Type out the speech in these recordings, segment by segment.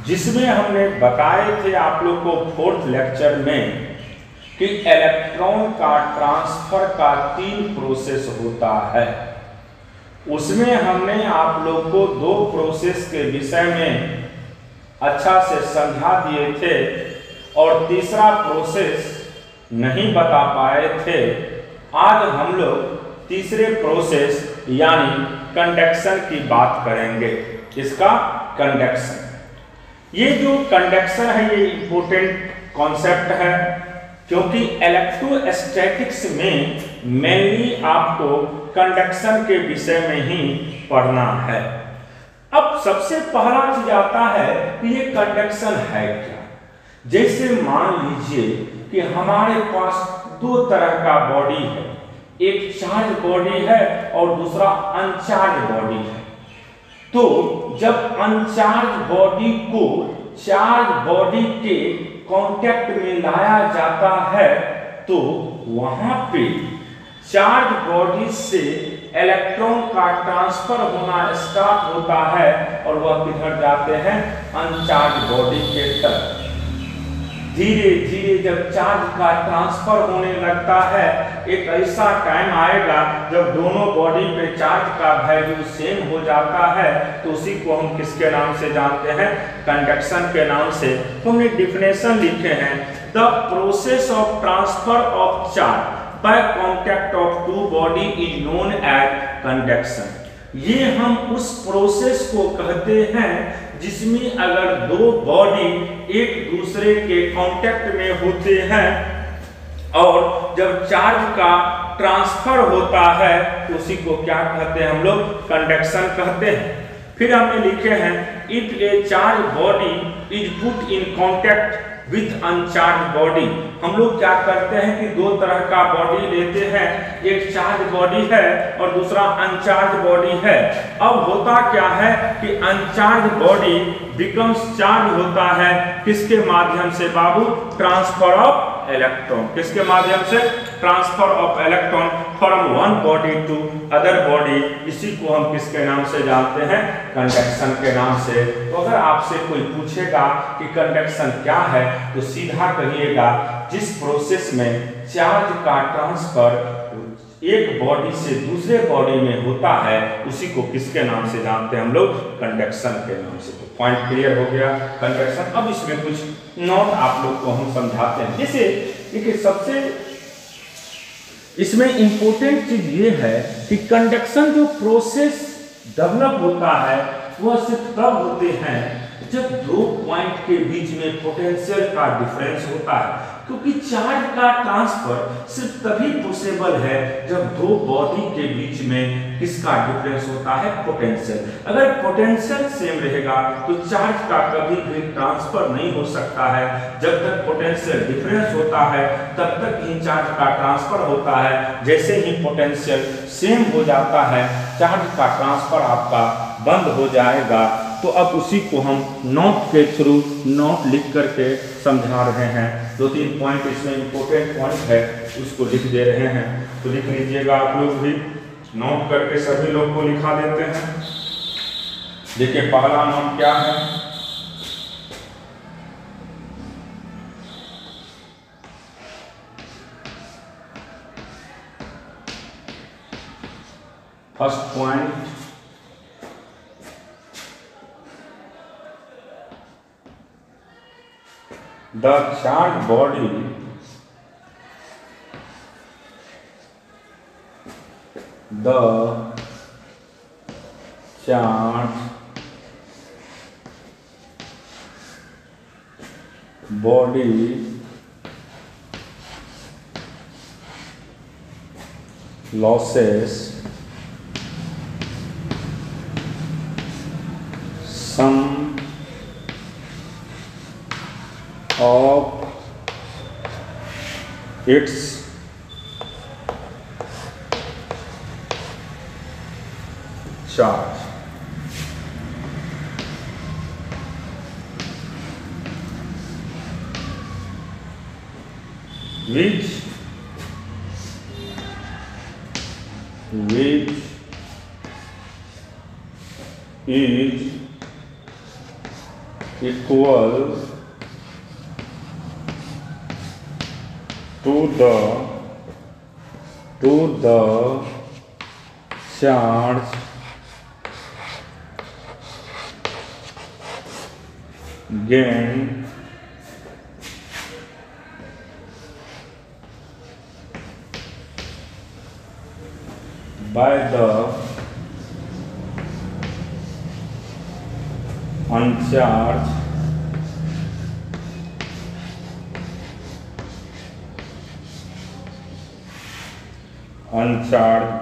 जिसमें हमने बताए थे आप लोग को फोर्थ लेक्चर में कि इलेक्ट्रॉन का ट्रांसफर का 3 प्रोसेस होता है। उसमें हमने आप लोग को 2 प्रोसेस के विषय में अच्छा से समझा दिए थे और तीसरा प्रोसेस नहीं बता पाए थे। आज हम लोग तीसरे प्रोसेस यानी कंडक्शन की बात करेंगे। इसका कंडक्शन, ये जो कंडक्शन है ये इंपॉर्टेंट कॉन्सेप्ट है, क्योंकि इलेक्ट्रोस्टैटिक्स में मेनली आपको कंडक्शन के विषय में ही पढ़ना है। अब सबसे पहला चीज आता है कि ये कंडक्शन है क्या। जैसे मान लीजिए कि हमारे पास 2 तरह का बॉडी है, एक चार्ज बॉडी है और दूसरा अनचार्ज बॉडी है। तो जब अनचार्ज बॉडी को चार्ज बॉडी के कांटेक्ट में लाया जाता है तो वहां पे चार्ज बॉडी से इलेक्ट्रॉन का ट्रांसफर होना स्टार्ट होता है और वह किधर जाते हैं, अनचार्ज बॉडी के तरफ। धीरे धीरे जब चार्ज का ट्रांसफर होने लगता है, एक ऐसा टाइम आएगा जब दोनों बॉडी पे चार्ज का वैल्यू सेम हो जाता है, तो उसी को हम किसके नाम से जानते हैं, कंडक्शन के नाम से। तो हमने डिफिनेशन लिखे हैं, the process of transfer of charge by contact of 2 body is known as conduction. ये हम उस प्रोसेस को कहते हैं जिसमें अगर 2 बॉडी एक दूसरे के कांटेक्ट में होते हैं और जब चार्ज का ट्रांसफर होता है तो उसी को क्या कहते हैं हम लोग, कंडक्शन कहते हैं। फिर हमने लिखे हैं, if A charge body is put in contact with uncharged body. हम लोग क्या करते हैं कि 2 तरह का बॉडी लेते हैं, एक चार्ज बॉडी है और दूसरा अनचार्ज बॉडी है। अब होता क्या है कि अनचार्ज बॉडी बिकम्स चार्ज होता है किसके माध्यम से बाबू, ट्रांसफर ऑफ इलेक्ट्रॉन। किसके माध्यम से, transfer of electron from one body to other body. इसी को हम किसके नाम से जानते हैं, कंडक्शन के नाम से। तो अगर आपसे कोई पूछेगा कि कंडक्शन क्या है तो सीधा कहिएगा, जिस प्रोसेस में चार्ज का ट्रांसफर एक बॉडी से दूसरे बॉडी में होता है उसी को किसके नाम से जानते हैं हम लोग, कंडक्शन के नाम से। तो पॉइंट क्लियर हो गया कंडक्शन। अब इसमें कुछ नोट आप लोग को हम समझाते हैं। जैसे देखिए, सबसे इसमें इंपॉर्टेंट चीज ये है कि कंडक्शन जो प्रोसेस डेवलप होता है वह सिर्फ तब होते हैं जब 2 पॉइंट के बीच में पोटेंशियल का डिफरेंस होता है, क्योंकि चार्ज का ट्रांसफर सिर्फ तभी पॉसिबल है जब 2 बॉडी के बीच में किसका डिफरेंस होता है, पोटेंशियल। अगर पोटेंशियल सेम रहेगा तो चार्ज का कभी भी ट्रांसफर नहीं हो सकता है। जब तक पोटेंशियल डिफरेंस होता है तब तक ही चार्ज का ट्रांसफर होता है। जैसे ही पोटेंशियल सेम हो जाता है चार्ज का ट्रांसफर आपका बंद हो जाएगा। तो अब उसी को हम नोट के थ्रू नोट लिख करके समझा रहे हैं। 2-3 पॉइंट इसमें इंपॉर्टेंट पॉइंट है, उसको लिख दे रहे हैं। तो लिख लीजिएगा आप लोग भी, नोट करके सभी लोग को लिखा देते हैं। देखिए पहला नोट क्या है, first point, the charged body losses some of its charge, which is equal to the charge gained by the uncharged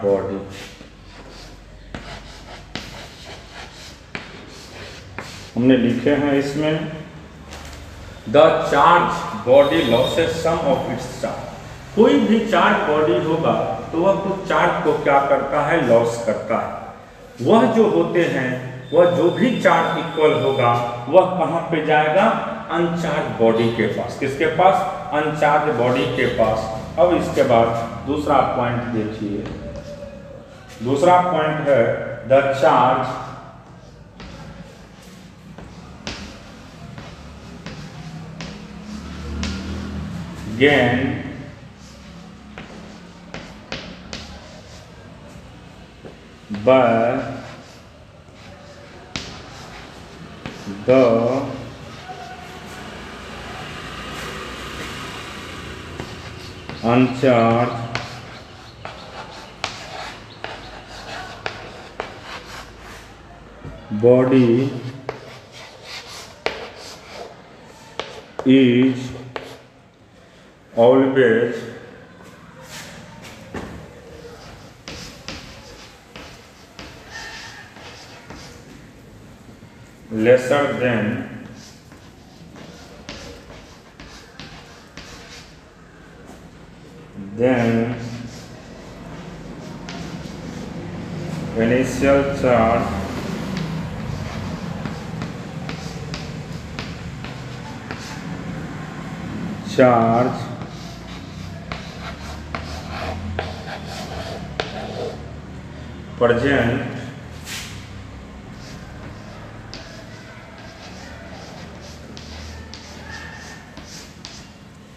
body। हमने लिखे हैं इसमें the charge body loses some of its charge. कोई भी चार्ज बॉडी होगा तो वह कुछ चार्ज को क्या करता है, लॉस करता है। वह जो होते हैं, वह जो भी चार्ज इक्वल होगा वह कहाँ पे जाएगा, अनचार्ज बॉडी के पास। किसके पास, अनचार्ज बॉडी के पास। अब इसके बाद दूसरा पॉइंट देखिए, दूसरा पॉइंट है the charge gain by the uncharged body is always lesser than initial charge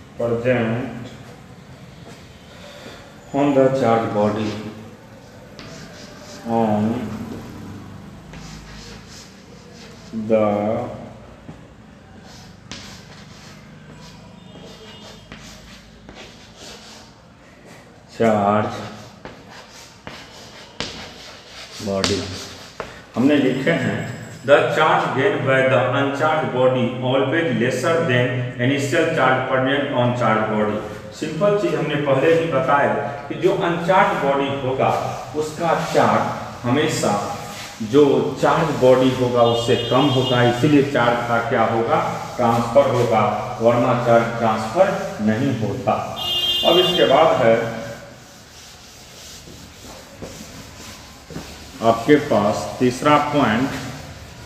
present on the charge body on the charge body. हमने लिखे हैं the charge gain by the uncharged body always lesser than initial charge present on charge body. Simple चीज हमने पहले ही बताया कि जो uncharged body होगा उसका चार्ज हमेशा जो चार्ज बॉडी होगा उससे कम होगा, इसीलिए चार्ज का क्या होगा, ट्रांसफर होगा, वरना चार्ज ट्रांसफर नहीं होता। अब इसके बाद है आपके पास तीसरा पॉइंट,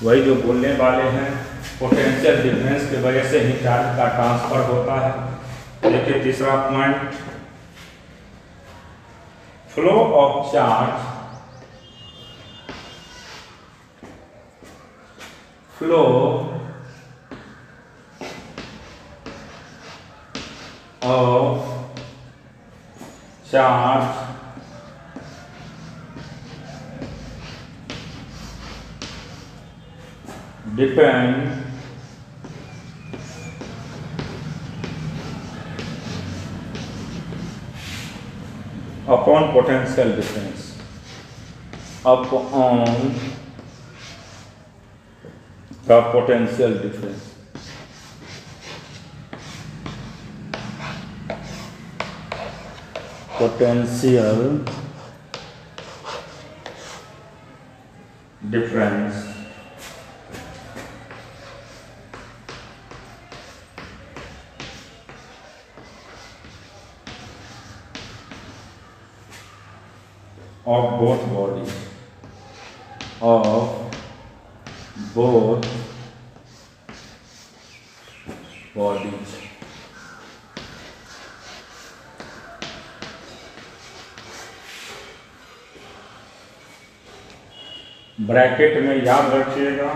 वही जो बोलने वाले हैं, पोटेंशियल डिफरेंस की वजह से ही चार्ज का ट्रांसफर होता है। देखिए तीसरा point, flow of charge, flow of charge depend upon potential difference, upon the potential difference। potential difference of both bodies, of both bodies। Bracket में याद रखिएगा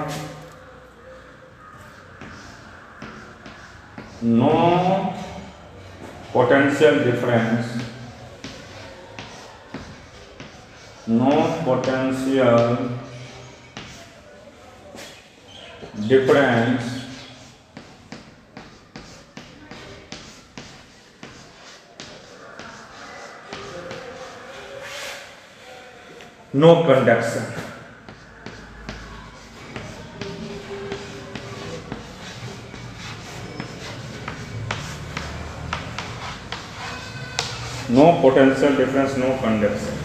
no potential difference, no potential difference no conduction. No potential difference, no conduction.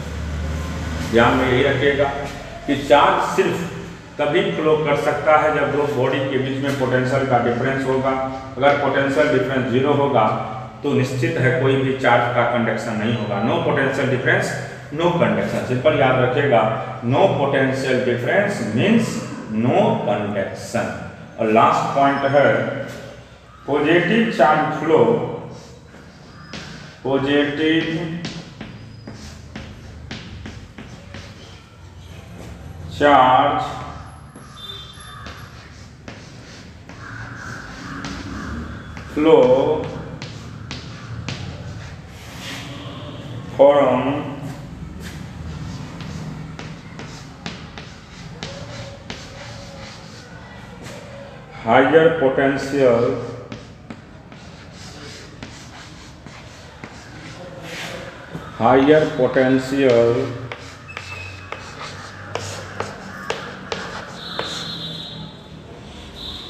ध्यान में यही रखिएगा कि charge सिर्फ तभी फ्लो कर सकता है जब दो बॉडी के बीच में पोटेंशियल का डिफरेंस होगा। अगर पोटेंशियल डिफरेंस 0 होगा तो निश्चित है कोई भी चार्ज का कंडक्शन नहीं होगा। No potential difference, no conduction. Simple याद रखिएगा, no potential difference means no conduction. और लास्ट पॉइंट है positive charge flow, positive charge flow from higher potential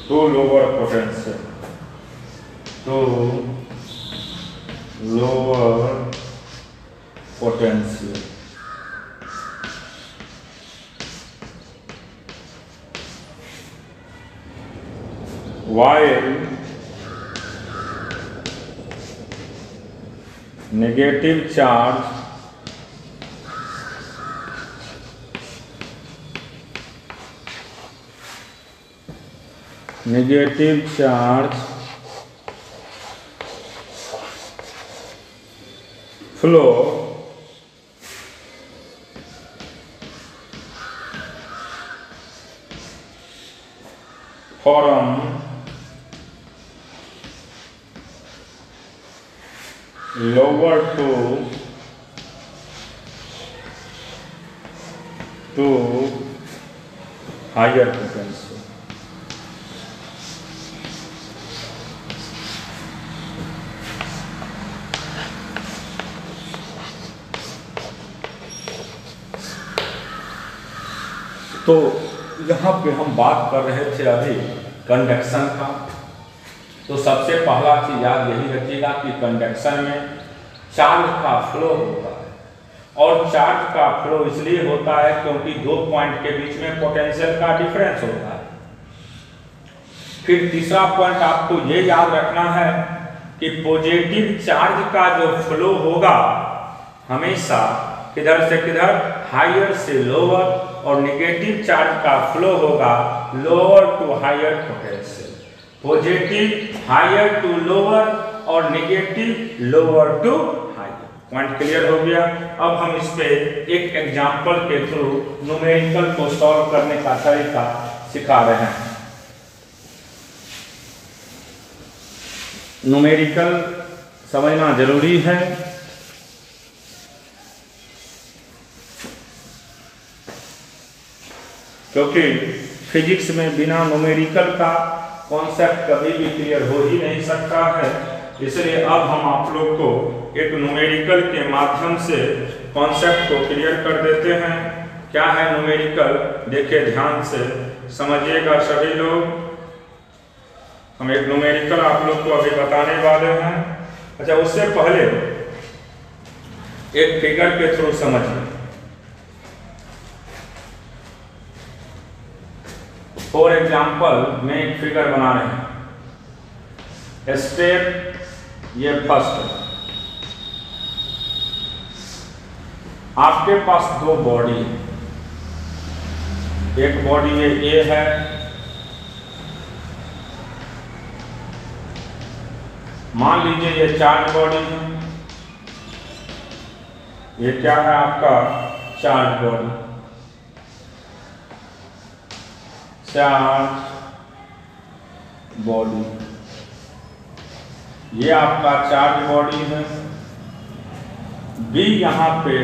to lower potential, to lower potential. While negative charge flow from lower to higher potential. तो यहाँ पे हम बात कर रहे थे अभी कंडक्शन का। तो सबसे पहला चीज याद यही रखिएगा कि कंडक्शन में चार्ज का फ्लो होता है, और चार्ज का फ्लो इसलिए होता है क्योंकि दो पॉइंट के बीच में पोटेंशियल का डिफरेंस होता है। फिर तीसरा पॉइंट आपको ये याद रखना है कि पॉजिटिव चार्ज का जो फ्लो होगा हमेशा किधर से किधर, हायर से लोअर, और नेगेटिव चार्ज का फ्लो होगा lower to higher potential. Positive higher to lower और negative lower to higher. Point clear हो गया। अब हम इस पे एक एग्जांपल के थ्रू न्यूमेरिकल को सॉल्व करने का तरीका सिखा रहे हैं। न्यूमेरिकल समझना जरूरी है, क्योंकि फिजिक्स में बिना न्यूमेरिकल का कॉन्सेप्ट कभी भी क्लियर हो ही नहीं सकता है। इसलिए अब हम आप लोग को एक न्यूमेरिकल के माध्यम से कॉन्सेप्ट को क्लियर कर देते हैं। क्या है न्यूमेरिकल, देखिए ध्यान से समझिएगा सभी लोग। हम एक न्यूमेरिकल आप लोग को अभी बताने वाले हैं। अच्छा, उससे पहले एक फिगर के थ्रू समझिए। फॉर एग्जाम्पल मैं एक फिगर बना रहे हैं। स्टेप ये फर्स्ट, आपके पास दो बॉडी है। एक बॉडी ये ए है, मान लीजिए ये चार्ज बॉडी है। ये क्या है आपका चार्ज बॉडी, चार्ज बॉडी। ये आपका चार्ज बॉडी है, बी यहाँ पे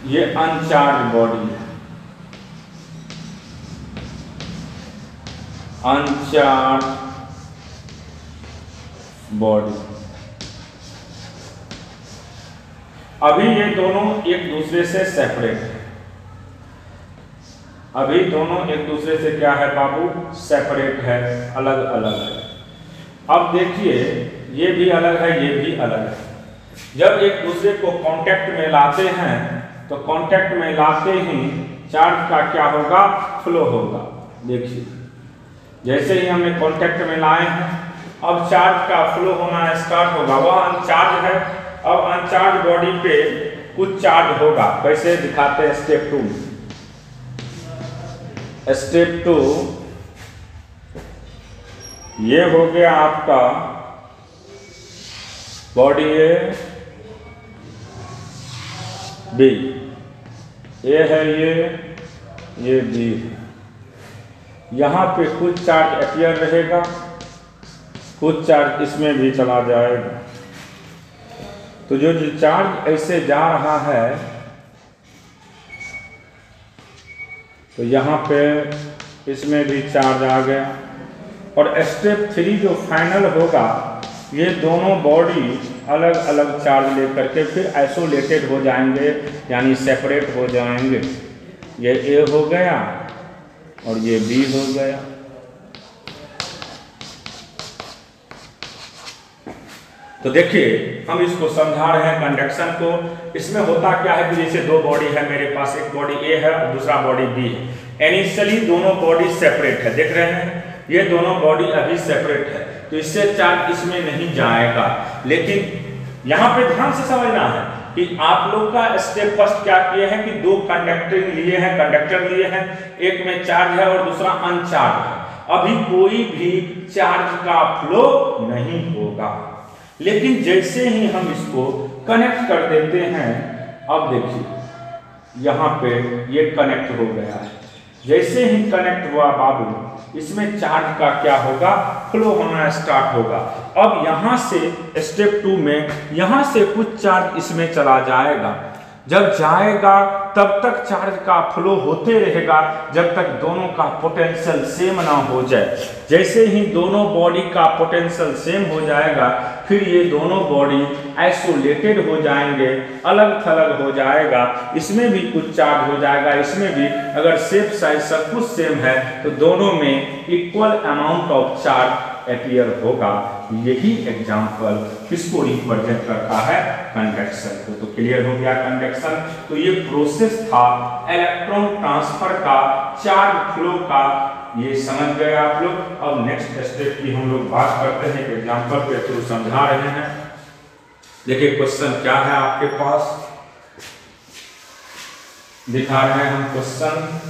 ये अनचार्ज बॉडी है, अनचार्ज बॉडी। अभी ये दोनों एक दूसरे से सेपरेट है, अभी दोनों एक दूसरे से क्या है बाबू, सेपरेट है, अलग अलग है। अब देखिए ये भी अलग है, ये भी अलग है। जब एक दूसरे को कांटेक्ट में लाते हैं तो कांटेक्ट में लाते ही चार्ज का क्या होगा, फ्लो होगा। देखिए जैसे ही हमने कांटेक्ट में लाए हैं, अब चार्ज का फ्लो होना स्टार्ट होगा। वह अनचार्ज है, अब अनचार्ज बॉडी पे कुछ चार्ज होगा। कैसे दिखाते हैं, स्टेप 2। स्टेप 2 ये हो गया आपका बॉडी ए, बी, ए है ये बी है। यहाँ पे कुछ चार्ज अपीयर रहेगा, कुछ चार्ज इसमें भी चला जाएगा। तो जो चार्ज ऐसे जा रहा है तो यहाँ पे इसमें भी चार्ज आ गया। और स्टेप 3 जो फाइनल होगा, ये दोनों बॉडी अलग अलग चार्ज लेकर के फिर आइसोलेटेड हो जाएंगे, यानी सेपरेट हो जाएंगे। ये ए हो गया और ये बी हो गया। तो देखिए हम इसको समझा रहे हैं कंडक्शन को। इसमें होता क्या है कि जैसे दो बॉडी है मेरे पास, एक बॉडी ए है और दूसरा बॉडी बी है। इनिशियली दोनों बॉडी सेपरेट है, देख रहे हैं ये दोनों बॉडी अभी सेपरेट है, तो इससे चार्ज इसमें नहीं जाएगा। लेकिन यहाँ पे ध्यान से समझना है कि आप लोग का स्टेप फर्स्ट क्या किए हैं कि दो कंडक्टर लिए हैं, एक में चार्ज है और दूसरा अनचार्ज है। अभी कोई भी चार्ज का फ्लो नहीं होगा। लेकिन जैसे ही हम इसको कनेक्ट कर देते हैं, अब देखिए यहाँ पे ये कनेक्ट हो गया है। जैसे ही कनेक्ट हुआ बाबू, इसमें चार्ज का क्या होगा, फ्लो होना स्टार्ट होगा। अब यहाँ से स्टेप 2 में यहाँ से कुछ चार्ज इसमें चला जाएगा। जब जाएगा तब तक चार्ज का फ्लो होते रहेगा जब तक दोनों का पोटेंशियल सेम ना हो जाए। जैसे ही दोनों बॉडी का पोटेंशियल सेम हो जाएगा, फिर ये दोनों बॉडी आइसोलेटेड हो जाएंगे, अलग थलग हो जाएगा। इसमें भी कुछ चार्ज हो जाएगा, इसमें भी। अगर शेप साइज सब कुछ सेम है तो दोनों में equal amount of charge appear होगा। यही एग्जाम्पल किसको रिप्रेजेंट करता है, कंडक्शन को। तो क्लियर हो गया कंडक्शन। तो ये प्रोसेस था इलेक्ट्रॉन ट्रांसफर का, चार्ज फ्लो का, ये समझ गए आप लोग। अब नेक्स्ट स्टेप की हम लोग बात करते हैं, एग्जाम्पल के थ्रू समझा रहे हैं। देखिए क्वेश्चन क्या है आपके पास, दिखा रहे हैं हम क्वेश्चन।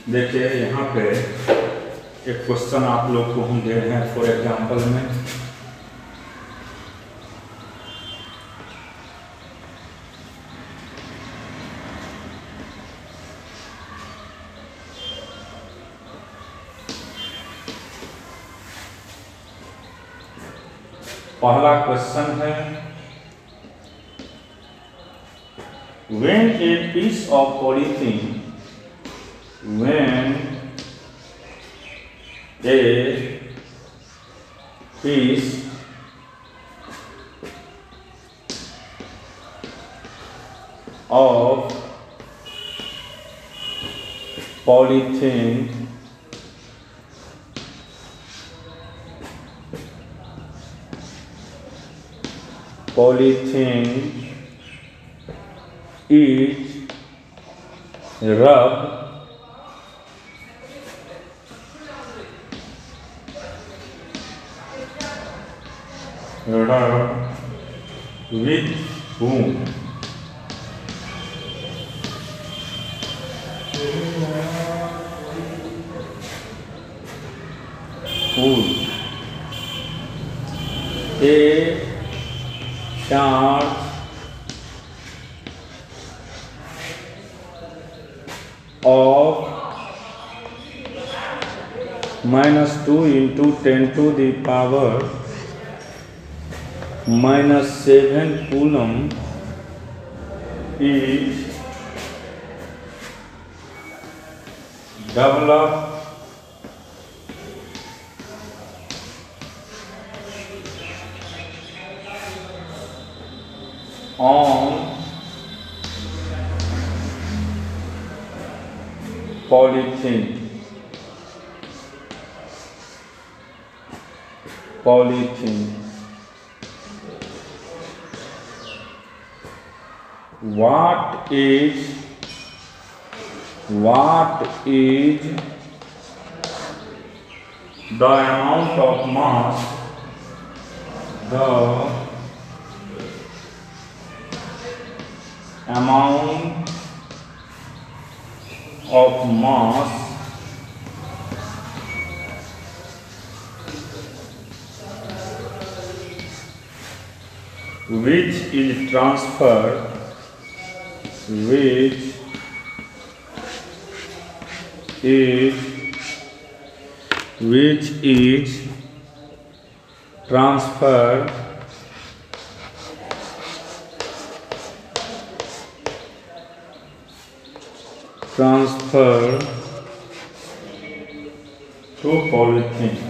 देखिए यहाँ पे एक क्वेश्चन आप लोग को हम दे रहे हैं फॉर एग्जाम्पल में। पहला क्वेश्चन है, when a piece of polythene when a piece of polythene is rubbed with whom? Pull a charge of -2 into 10 to the power -7 coulomb is developed on polythene. What is the amount of mass? The amount of mass which is transferred to polythene.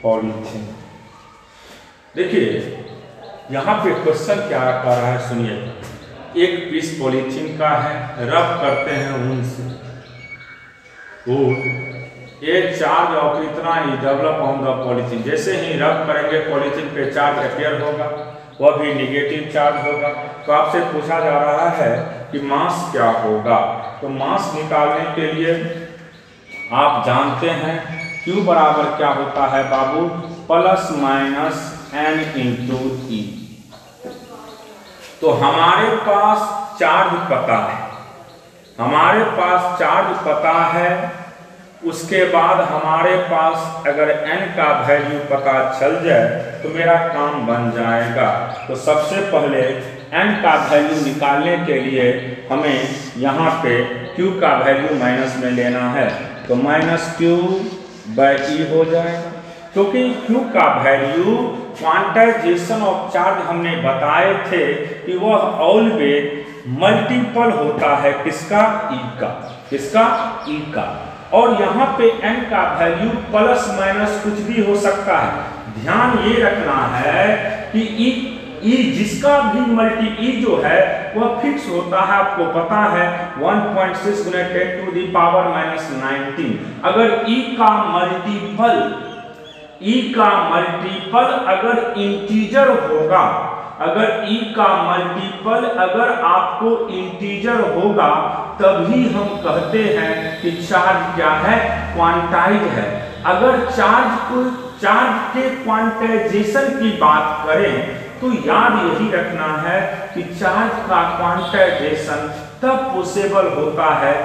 Polythene. देखिए यहाँ पे question क्या कर रहा है, सुनिए। एक piece polythene का है, रब करते हैं ऊन से, एक चार्ज ऑफ इतना ही डेवलप ऑन द पॉलीथीन। जैसे ही रब करेंगे पॉलीथीन पे चार्ज अपेयर होगा, वह भी निगेटिव चार्ज होगा। तो आपसे पूछा जा रहा है कि मास क्या होगा। तो मास निकालने के लिए आप जानते हैं Q बराबर क्या होता है बाबू, ±n इंटू E। तो हमारे पास चार्ज पता है, उसके बाद हमारे पास अगर n का वैल्यू पता चल जाए तो मेरा काम बन जाएगा। तो सबसे पहले n का वैल्यू निकालने के लिए हमें यहाँ पे Q का वैल्यू माइनस में लेना है। तो -Q/E हो जाएगा, क्योंकि Q का वैल्यू क्वांटाइजेशन ऑफ चार्ज हमने बताए थे कि वह ऑलवेज मल्टीपल होता है किसका, E का। और यहाँ पे n का वैल्यू प्लस माइनस कुछ भी हो सकता है। ध्यान ये रखना है कि E जिसका भी मल्टी E जो है वह फिक्स होता है, आपको पता है 1.6 × 10⁻⁻19। अगर E का मल्टीपल अगर इंटीजर होगा, अगर आपको इंटीजर होगा तभी हम कहते हैं कि चार्ज क्या है, क्वांटाइज है। अगर चार्ज के क्वांटाइजेशन की बात करें तो याद यही रखना है कि चार्ज का क्वांटाइजेशन तब पॉसिबल होता है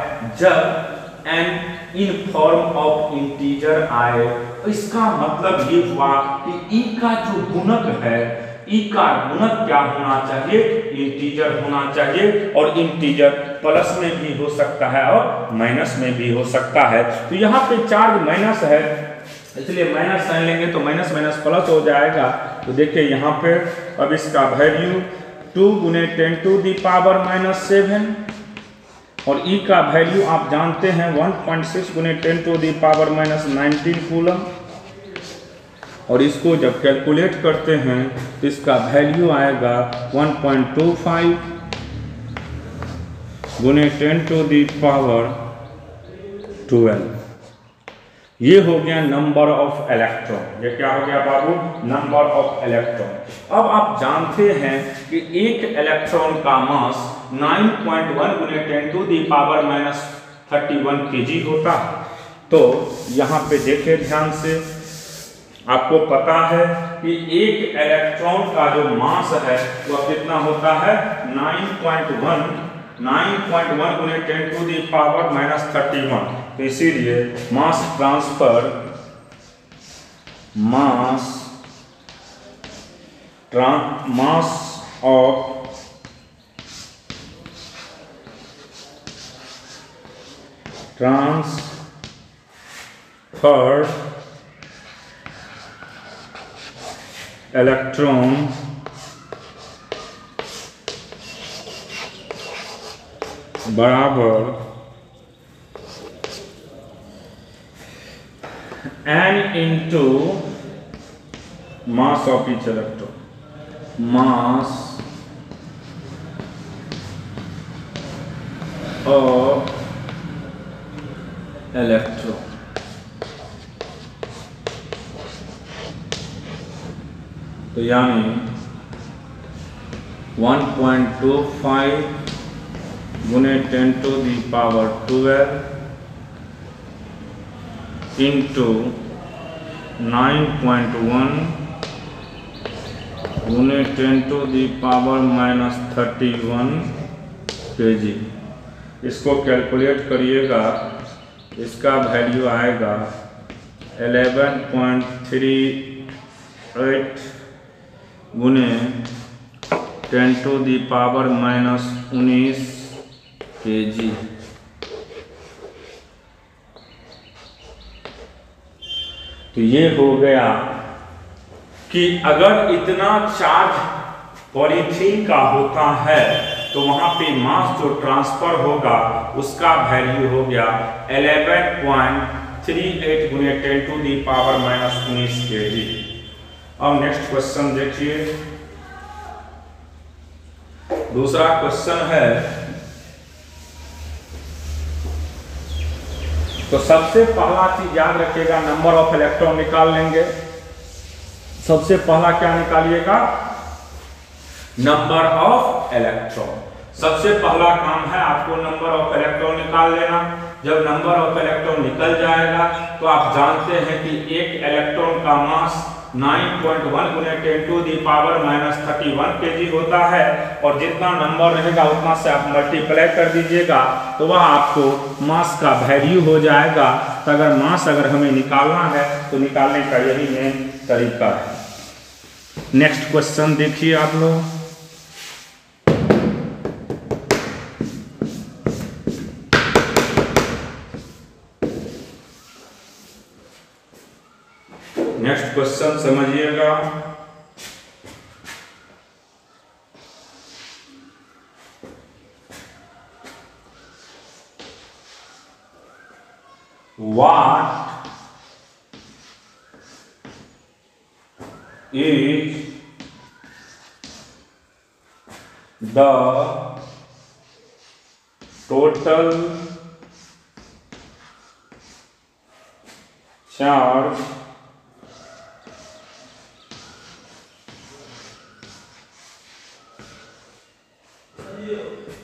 जब n in form of integer आए। इसका मतलब ये हुआ कि E का जो गुणक है, E का गुणक क्या होना चाहिए, इंटीजर होना चाहिए। और इंटीजर प्लस में भी हो सकता है और माइनस में भी हो सकता है। तो यहाँ पे चार्ज माइनस है, इसलिए माइनस साइन लेंगे तो माइनस माइनस प्लस हो जाएगा। तो देखिए यहाँ पे अब इसका वैल्यू 2 × 10⁻⁻7 और E का वैल्यू आप जानते हैं 1.6 × 10⁻⁻19 कूलम। और इसको जब कैलकुलेट करते हैं तो इसका वैल्यू आएगा 1.25 × 10⁻12। ये हो गया नंबर ऑफ इलेक्ट्रॉन। ये क्या हो गया बाबू, नंबर ऑफ इलेक्ट्रॉन। अब आप जानते हैं कि एक इलेक्ट्रॉन का मास 9.1 × 10⁻31 kg होता है। तो यहाँ पे देखिए ध्यान से, आपको पता है कि एक इलेक्ट्रॉन का जो मास है वह कितना होता है 9.1 गुने 10⁻⁻31। तो इसीलिए मास ऑफ ट्रांसफर इलेक्ट्रॉन बराबर n into mass of each electron, mass of electron. तो यानी 1.25 गुने 10⁻12 इंटू 9.1 गुने 10⁻31 kg। इसको कैलकुलेट करिएगा, इसका वैल्यू आएगा 11.38 गुने 10⁻19 kg। तो ये हो गया कि अगर इतना चार्ज पॉलीथीन का होता है तो वहां पे मास जो ट्रांसफर होगा उसका वैल्यू हो गया 11.38 गुने 10⁻19 kg। अब नेक्स्ट क्वेश्चन देखिए, दूसरा क्वेश्चन है। तो सबसे पहला चीज याद रखिएगा, नंबर ऑफ इलेक्ट्रॉन निकाल लेंगे। सबसे पहला क्या निकालिएगा, नंबर ऑफ इलेक्ट्रॉन। सबसे पहला काम है आपको नंबर ऑफ इलेक्ट्रॉन निकाल लेना। जब नंबर ऑफ इलेक्ट्रॉन निकल जाएगा तो आप जानते हैं कि एक इलेक्ट्रॉन का मास 9.1 गुने 10⁻31 kg होता है, और जितना नंबर रहेगा उतना से आप मल्टीप्लाई कर दीजिएगा तो वह आपको मास का वैल्यू हो जाएगा। तो अगर मास हमें निकालना है तो निकालने का यही मेन तरीका है। नेक्स्ट क्वेश्चन देखिए आप लोग। नेक्स्ट क्वेश्चन समझिएगा। What is the total charge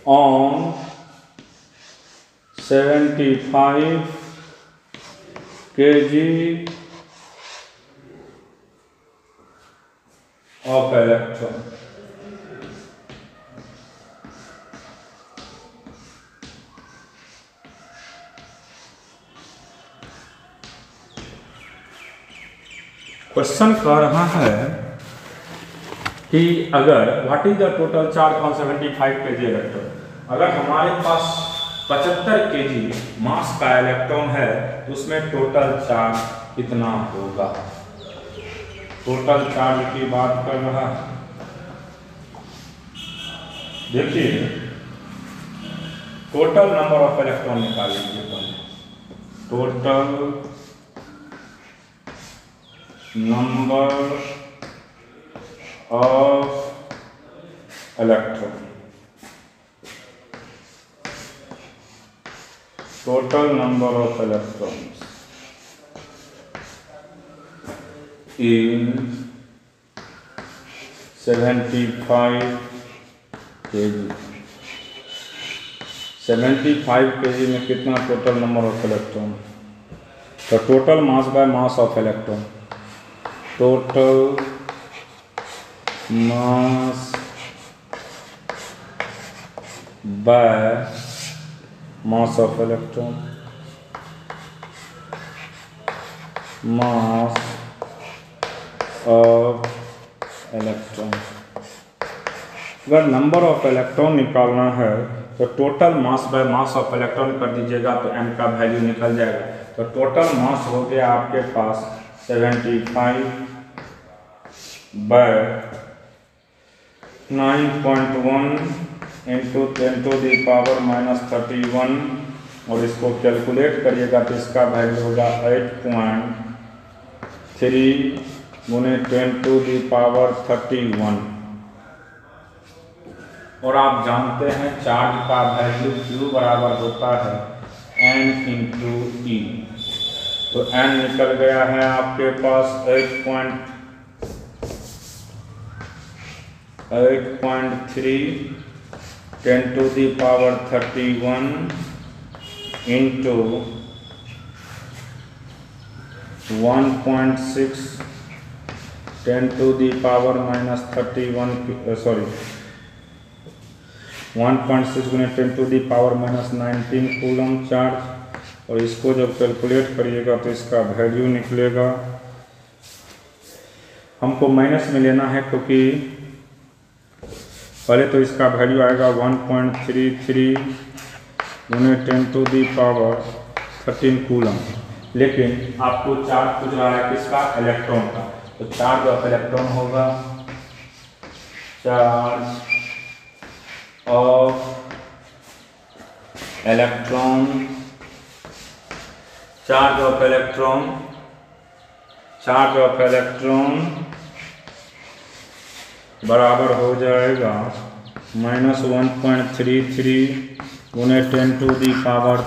on 75 kg of electron? Question कह रहा है कि अगर what is the total charge on 75 kg electron, अगर हमारे पास 75 kg मास का इलेक्ट्रॉन है तो उसमें टोटल चार्ज कितना होगा। टोटल चार्ज की बात कर रहा है। देखिए टोटल नंबर ऑफ इलेक्ट्रॉन निकाल लीजिए पहले। Total number of electron, total number of electrons in 75 kg। 75 kg में कितना टोटल नंबर ऑफ इलेक्ट्रॉन, तो total mass by mass of electron, total mass by mass of electron, mass of electron. अगर number of electron निकालना है तो total mass by mass of electron कर दीजिएगा तो m का वैल्यू निकल जाएगा। तो टोटल मास हो गया आपके पास 75 बाय 9.1 इंटू 10⁻⁻31 और इसको कैलकुलेट करिएगा तो इसका वैल्यू होगा 8.3 गुने 10⁻31। और आप जानते हैं चार्ज का वैल्यू Q बराबर होता है N इंटू E। तो N निकल गया है आपके पास 8.3 10⁻31 इंटू 1.6 10⁻31 सॉरी 1.6 गुने 10⁻⁻19 कूलम चार्ज। और इसको जब कैलकुलेट करिएगा तो इसका वैल्यू निकलेगा, हमको माइनस में लेना है क्योंकि पहले तो इसका वैल्यू आएगा 1.33 गुने 10⁻13 कूलम, लेकिन आपको चार्ज पूछ रहा है किसका, इलेक्ट्रॉन का। तो चार्ज ऑफ इलेक्ट्रॉन होगा charge of electron, charge of electron, charge of electron बराबर हो जाएगा -1.33 गुने 10⁻13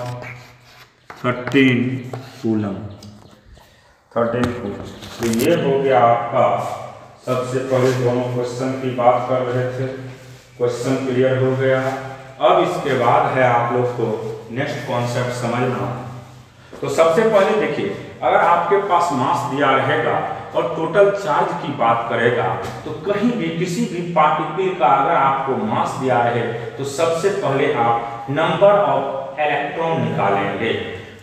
कूलम, 13 कूलम। तो ये हो गया आपका, सबसे पहले दोनों क्वेश्चन की बात कर रहे थे, क्वेश्चन क्लियर हो गया। अब इसके बाद है आप लोग को नेक्स्ट कॉन्सेप्ट समझना। तो सबसे पहले देखिए, अगर आपके पास मास दिया रहेगा और टोटल चार्ज की बात करेगा तो कहीं भी किसी भी पार्टिकल का अगर आपको मास दिया रहे तो सबसे पहले आप नंबर ऑफ इलेक्ट्रॉन निकालेंगे।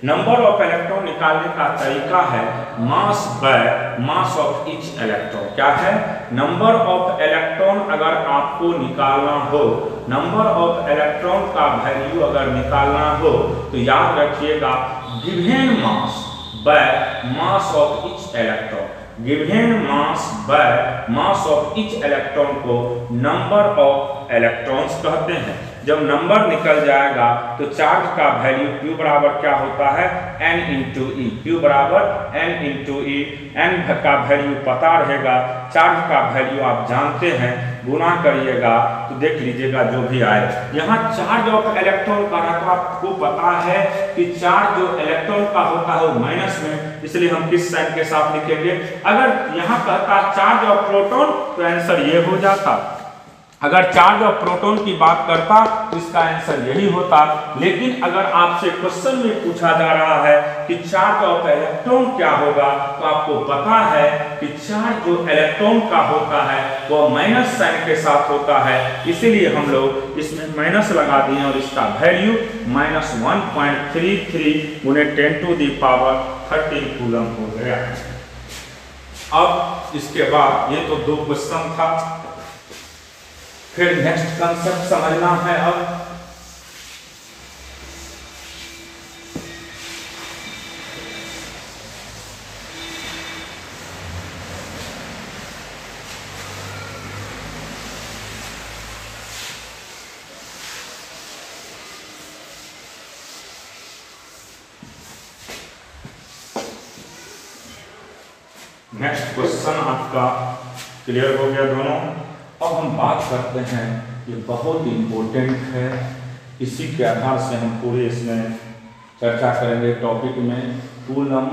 नंबर ऑफ इलेक्ट्रॉन निकालने का तरीका है mass by mass of each electron. क्या है, नंबर ऑफ इलेक्ट्रॉन अगर आपको निकालना हो, नंबर ऑफ इलेक्ट्रॉन का वैल्यू अगर निकालना हो तो याद रखिएगा given mass by mass of each electron, given mass by mass of each electron को नंबर ऑफ इलेक्ट्रॉन्स कहते हैं। जब नंबर निकल जाएगा तो चार्ज का वैल्यू Q बराबर क्या होता है, N इंटू ई, Q बराबर N इंटू ई। N का वैल्यू पता रहेगा, चार्ज का वैल्यू आप जानते हैं, गुना करिएगा तो देख लीजिएगा जो भी आए। यहाँ चार्ज ऑफ इलेक्ट्रॉन का रखा आपको पता है कि चार्ज जो इलेक्ट्रॉन का होता है वो माइनस में, इसलिए हम किस साइन के साथ लिखेंगे। अगर यहाँ कहता चार्ज ऑफ प्रोटॉन तो आंसर ये हो जाता, अगर चार्ज ऑफ प्रोटॉन की बात करता तो इसका आंसर यही होता। लेकिन अगर आपसे क्वेश्चन में पूछा जा रहा है कि चार्ज ऑफ इलेक्ट्रॉन क्या होगा तो आपको पता है कि चार्ज जो इलेक्ट्रॉन का होता है वो माइनस साइन के साथ होता है, इसीलिए हम लोग इसमें माइनस लगा दिए और इसका वैल्यू -1.33 गुने 10⁻13 कूलम हो गया। अब इसके बाद ये तो दो क्वेश्चन था, फिर नेक्स्ट कंसेप्ट समझना है। अब नेक्स्ट क्वेश्चन आपका क्लियर हो गया दोनों। अब हम बात करते हैं, ये बहुत इम्पोर्टेंट है, इसी के आधार से हम पूरे इसमें चर्चा करेंगे टॉपिक में। Coulomb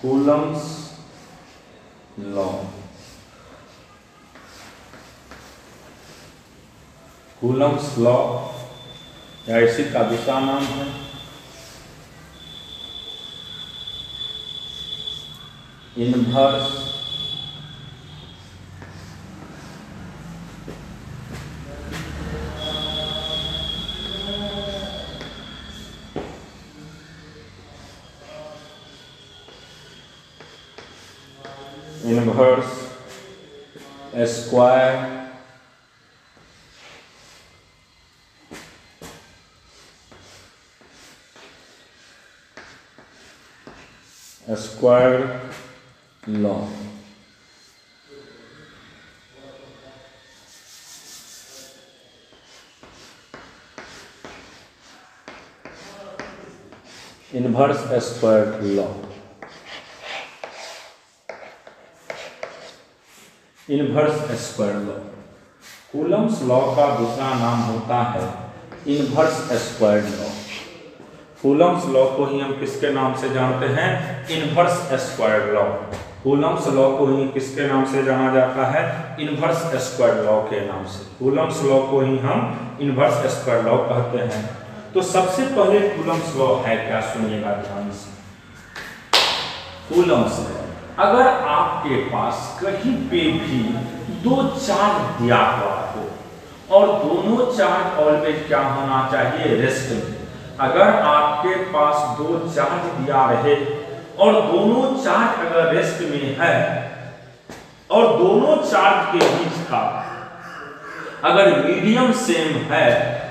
Coulomb's law. Coulomb's law या इसी का दूसरा नाम है inverse square law. Inverse square law. Inverse square law Coulomb's law का दूसरा नाम होता है inverse square law. Coulomb's law को ही हम किसके नाम से जानते हैं? Inverse square law. Coulomb's law को ही किसके नाम से जाना जाता है? इनवर्स स्क्वायर लॉ के नाम से। कूलम्स लॉ को ही हम इनवर्स स्क्वायर लॉ कहते हैं। तो सबसे पहले कूलम्स लॉ है क्या, सुनिएगा ध्यान से। कूलम्स लॉ, अगर आपके पास कहीं पे भी दो चार्ज दिया हुआ हो और दोनों चार्ज ऑलवेज क्या होना चाहिए? रेस्ट में। अगर आपके पास दो चार्ज दिया रहे और दोनों चार्ज अगर रेस्ट में है और दोनों चार्ज के बीच का अगर मीडियम सेम है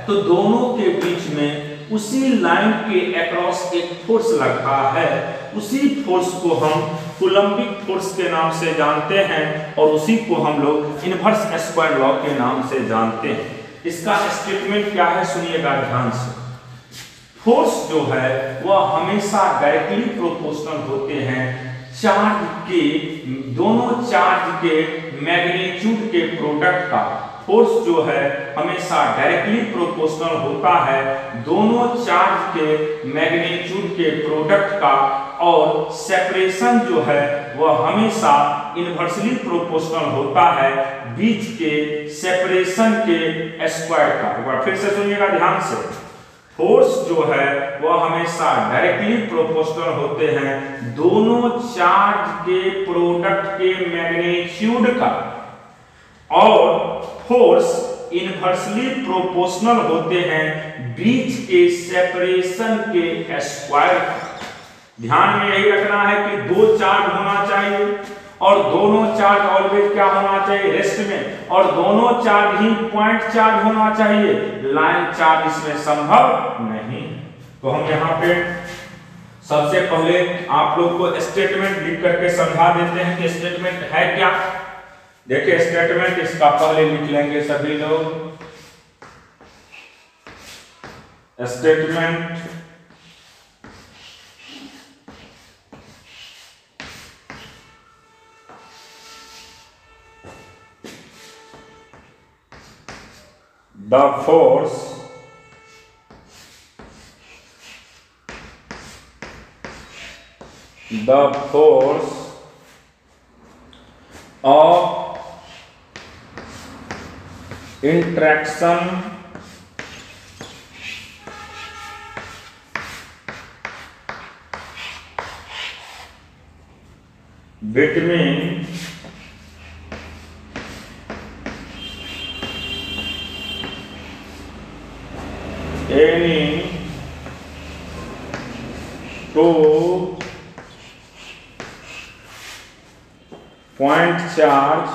तो दोनों के बीच में उसी लाइन के अक्रॉस एक फोर्स लगा है, उसी फोर्स को हम कूलम्बिक फोर्स के नाम से जानते हैं और उसी को हम लोग इनवर्स स्क्वायर लॉ के नाम से जानते हैं। इसका स्टेटमेंट क्या है, सुनिएगा ध्यान से। फोर्स जो है वह हमेशा डायरेक्टली प्रोपोर्शनल होते हैं चार्ज के, दोनों चार्ज के मैग्नीट्यूड के प्रोडक्ट का। फोर्स जो है हमेशा डायरेक्टली प्रोपोर्शनल होता है दोनों चार्ज के मैग्नीट्यूड के प्रोडक्ट का, और सेपरेशन जो है वह हमेशा इनवर्सली प्रोपोर्शनल होता है बीच के सेपरेशन के स्क्वायर का। एक बार फिर से सुनिएगा ध्यान से। फोर्स जो है वह हमेशा डायरेक्टली प्रोपोर्शनल होते हैं दोनों चार्ज के प्रोडक्ट के मैग्नीट्यूड का, और फोर्स इनवर्सली प्रोपोर्शनल होते हैं बीच के सेपरेशन के स्क्वायर का। ध्यान में यही रखना है कि दो चार्ज होना चाहिए और दोनों चार्ज ऑलवेज क्या होना चाहिए? रेस्ट में, और दोनों चार्ज ही पॉइंट चार्ज होना चाहिए, लाइन चार्ज इसमें संभव नहीं। तो हम यहाँ पे सबसे पहले आप लोग को स्टेटमेंट लिख करके समझा देते हैं कि स्टेटमेंट है क्या। देखिए स्टेटमेंट इसका पहले लिख लेंगे सभी लोग। Statement the force of interaction between any two point charge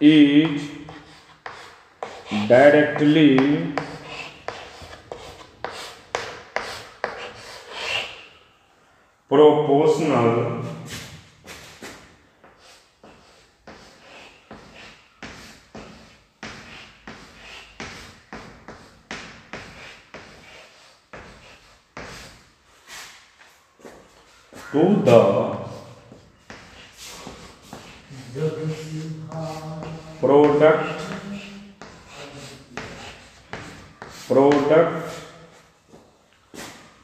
is directly proportional to the product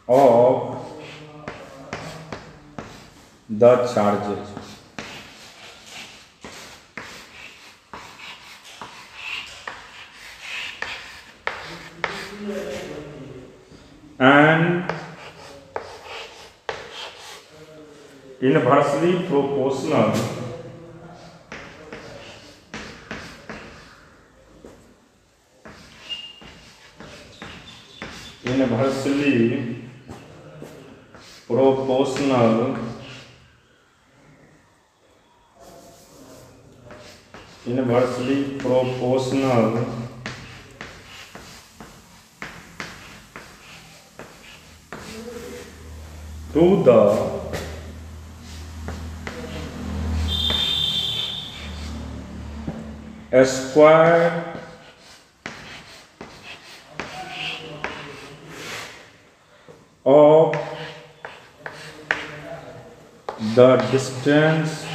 of the charges. And inversely proportional to the square of the distance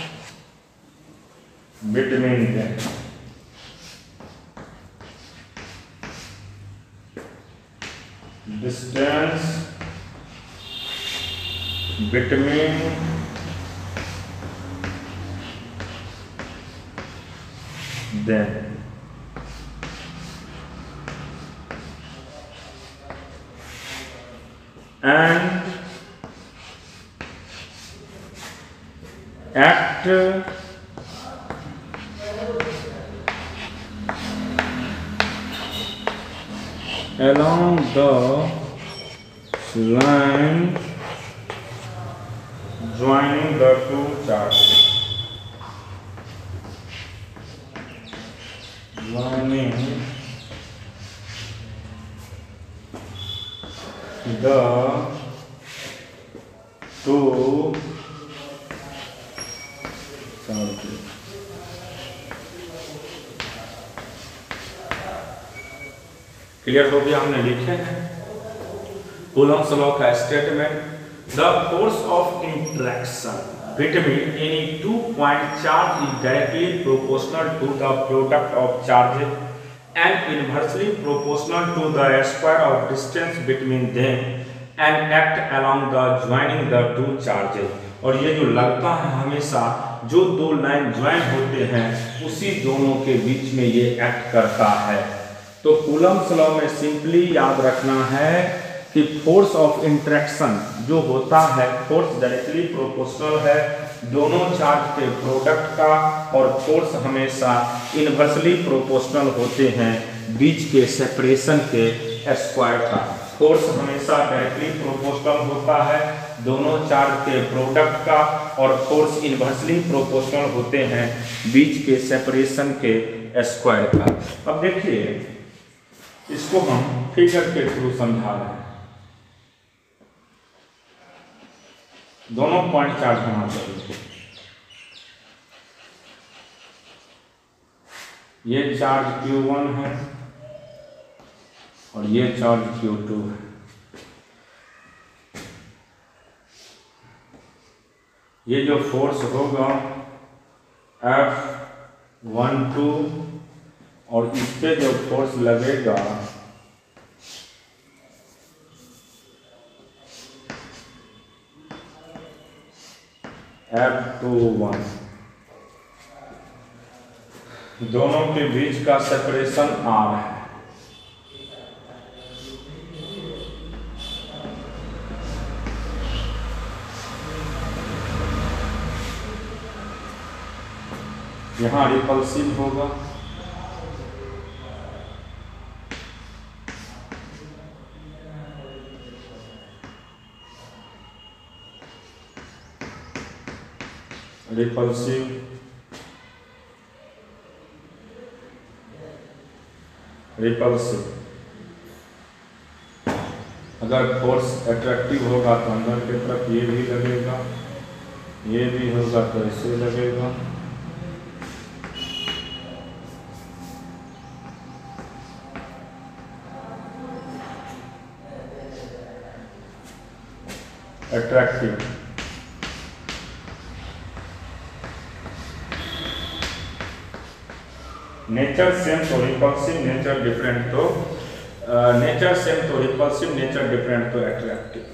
between them. Distance between them. And act along the line joining the two charts. Joining the two charts. Clear हो गया? हमने लिखे हैं Coulomb's law का statement, the force of interaction between any two point charge is directly proportional to the product of charges and inversely proportional to the square of distance between them and act along the joining the two charges. और ये जो लगता है हमेशा जो दो line join होते हैं उसी दोनों के बीच में ये एक्ट करता है। तो कूलम्ब्स लॉ में सिंपली याद रखना है कि फोर्स ऑफ इंटरेक्शन जो होता है, फोर्स डायरेक्टली प्रोपोर्शनल है दोनों चार्ज के प्रोडक्ट का, और फोर्स हमेशा इनवर्सली प्रोपोर्शनल होते हैं बीच के सेपरेशन के स्क्वायर का। फोर्स हमेशा डायरेक्टली प्रोपोर्शनल होता है दोनों चार्ज के प्रोडक्ट का, और फोर्स इनवर्सली प्रोपोर्शनल होते हैं बीच के सेपरेशन के स्क्वायर का। अब देखिए इसको हम फिगर के थ्रू समझा रहे हैं। दोनों पॉइंट चार्ज होना चाहिए। ये चार्ज Q1 है और ये चार्ज Q2 है। ये जो फोर्स होगा F12 और इस पे जो फोर्स लगेगा F21, दोनों के बीच का सेपरेशन R है। यहाँ रिपल्सिव होगा, रिपल्सिव रिपल्सिव। अगर फोर्स अट्रैक्टिव होगा तो अंदर की तरफ ये भी लगेगा, ये भी होगा तो ऐसे लगेगा। अट्रैक्टिव नेचर सेम तो रिपल्सिव, नेचर डिफरेंट तो नेचर सेम तो रिपल्सिव, नेचर डिफरेंट तो अट्रैक्टिव।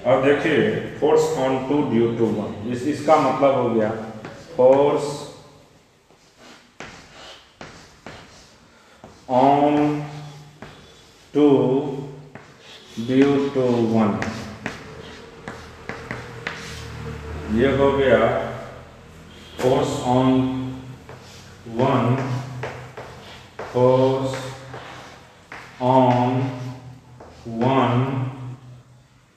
अब देखिए force on two due to one, इसका मतलब हो गया force on two due to one, ये हो गया force on one, force on one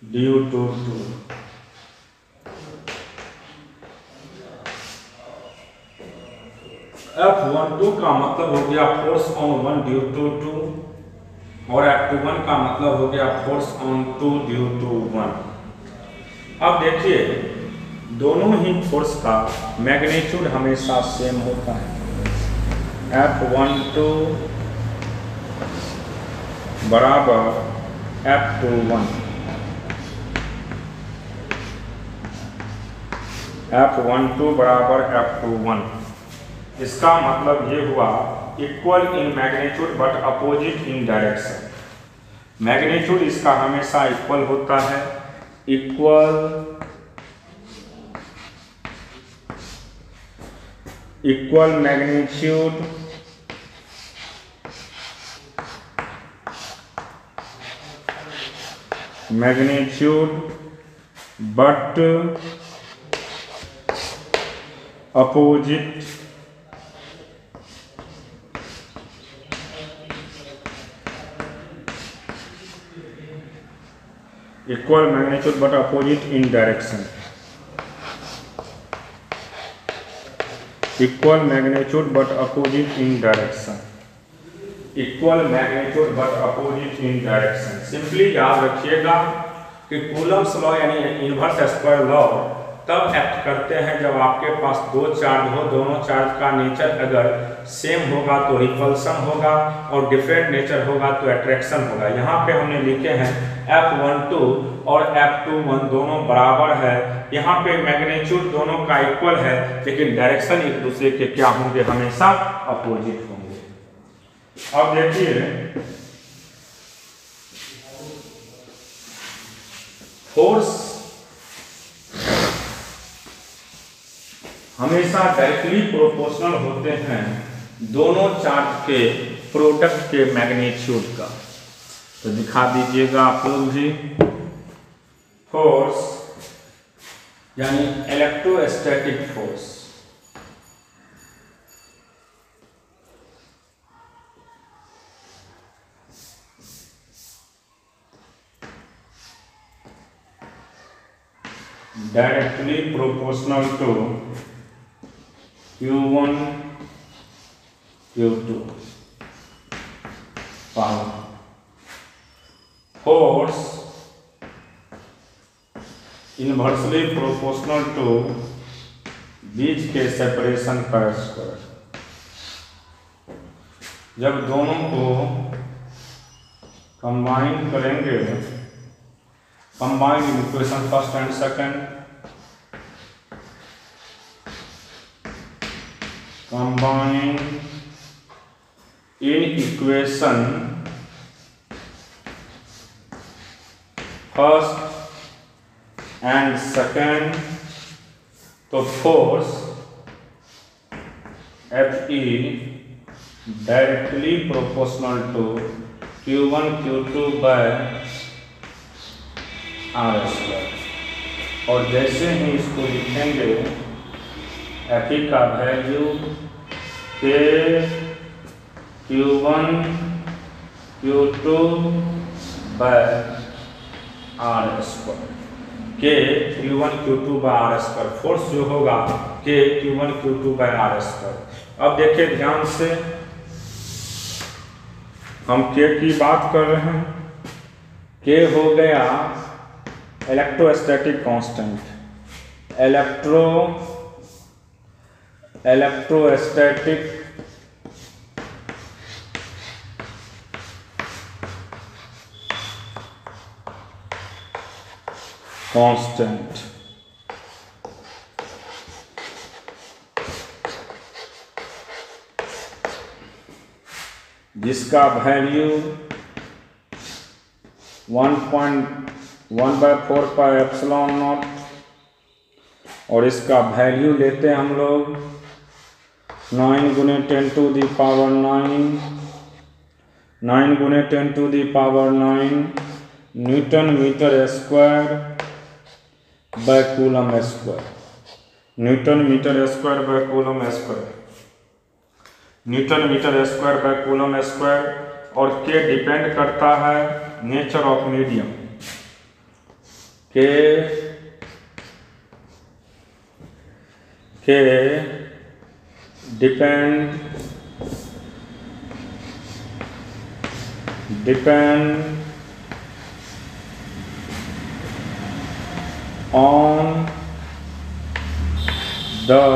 due to two. F12 का मतलब हो गया force on one due to two, और F21 का मतलब हो गया force on two due to one. अब देखिए दोनों ही फोर्स का मैग्नीट्यूड हमेशा सेम होता है। F12 बराबर F21, F12 बराबर F21। इसका मतलब ये हुआ equal in magnitude but opposite in direction. Magnitude इसका हमेशा इक्वल होता है, equal magnitude but opposite equal magnitude but opposite in direction, equal magnitude but opposite in direction, equal magnitude but opposite in direction. Simply याद रखिएगा कि Coulomb's law यानी inverse square law तब act करते हैं जब आपके पास दो चार्ज हो, दोनों चार्ज का नेचर अगर सेम होगा तो रिपल्सन होगा और डिफरेंट नेचर होगा तो अट्रैक्शन होगा। यहाँ पे हमने लिखे हैं F12 और F21 दोनों बराबर है। यहाँ पे मैग्नीट्यूड दोनों का इक्वल है, लेकिन डायरेक्शन एक दूसरे के क्या होंगे, हमेशा अपोजिट होंगे। अब देखिए फोर्स हमेशा डायरेक्टली प्रोपोर्शनल होते हैं दोनों चार्ज के प्रोडक्ट के मैग्नीट्यूड का। तो दिखा दीजिएगा आप लोग भी। फोर्स यानी electrostatic force, directly proportional to Q1 Q2 power. Force inversely proportional to बीच के सेपरेशन का स्क्वायर। जब दोनों को कंबाइन करेंगे, combined equation first and second, combine in equation first and second, तो force Fe directly proportional to Q1 Q2 by R square. और जैसे ही इसको लिखेंगे Fe का वैल्यू के Q1 Q2 by R square, के Q1 Q2 by R square. Force जो होगा के Q1 Q2 by R square. अब देखिए ध्यान से, हम के की बात कर रहे हैं। के हो गया इलेक्ट्रोस्टैटिक कांस्टेंट, इलेक्ट्रोस्टैटिक कांस्टेंट। जिसका वैल्यू 1.1/4 पाई एप्सिलॉन नॉट, और इसका वैल्यू लेते हैं हम लोग 9 × 10⁹, 9 × 10⁹ newton metre square by coulomb square, newton metre square by coulomb square, newton metre square by coulomb square. और के डिपेंड करता है nature of medium, K depend on the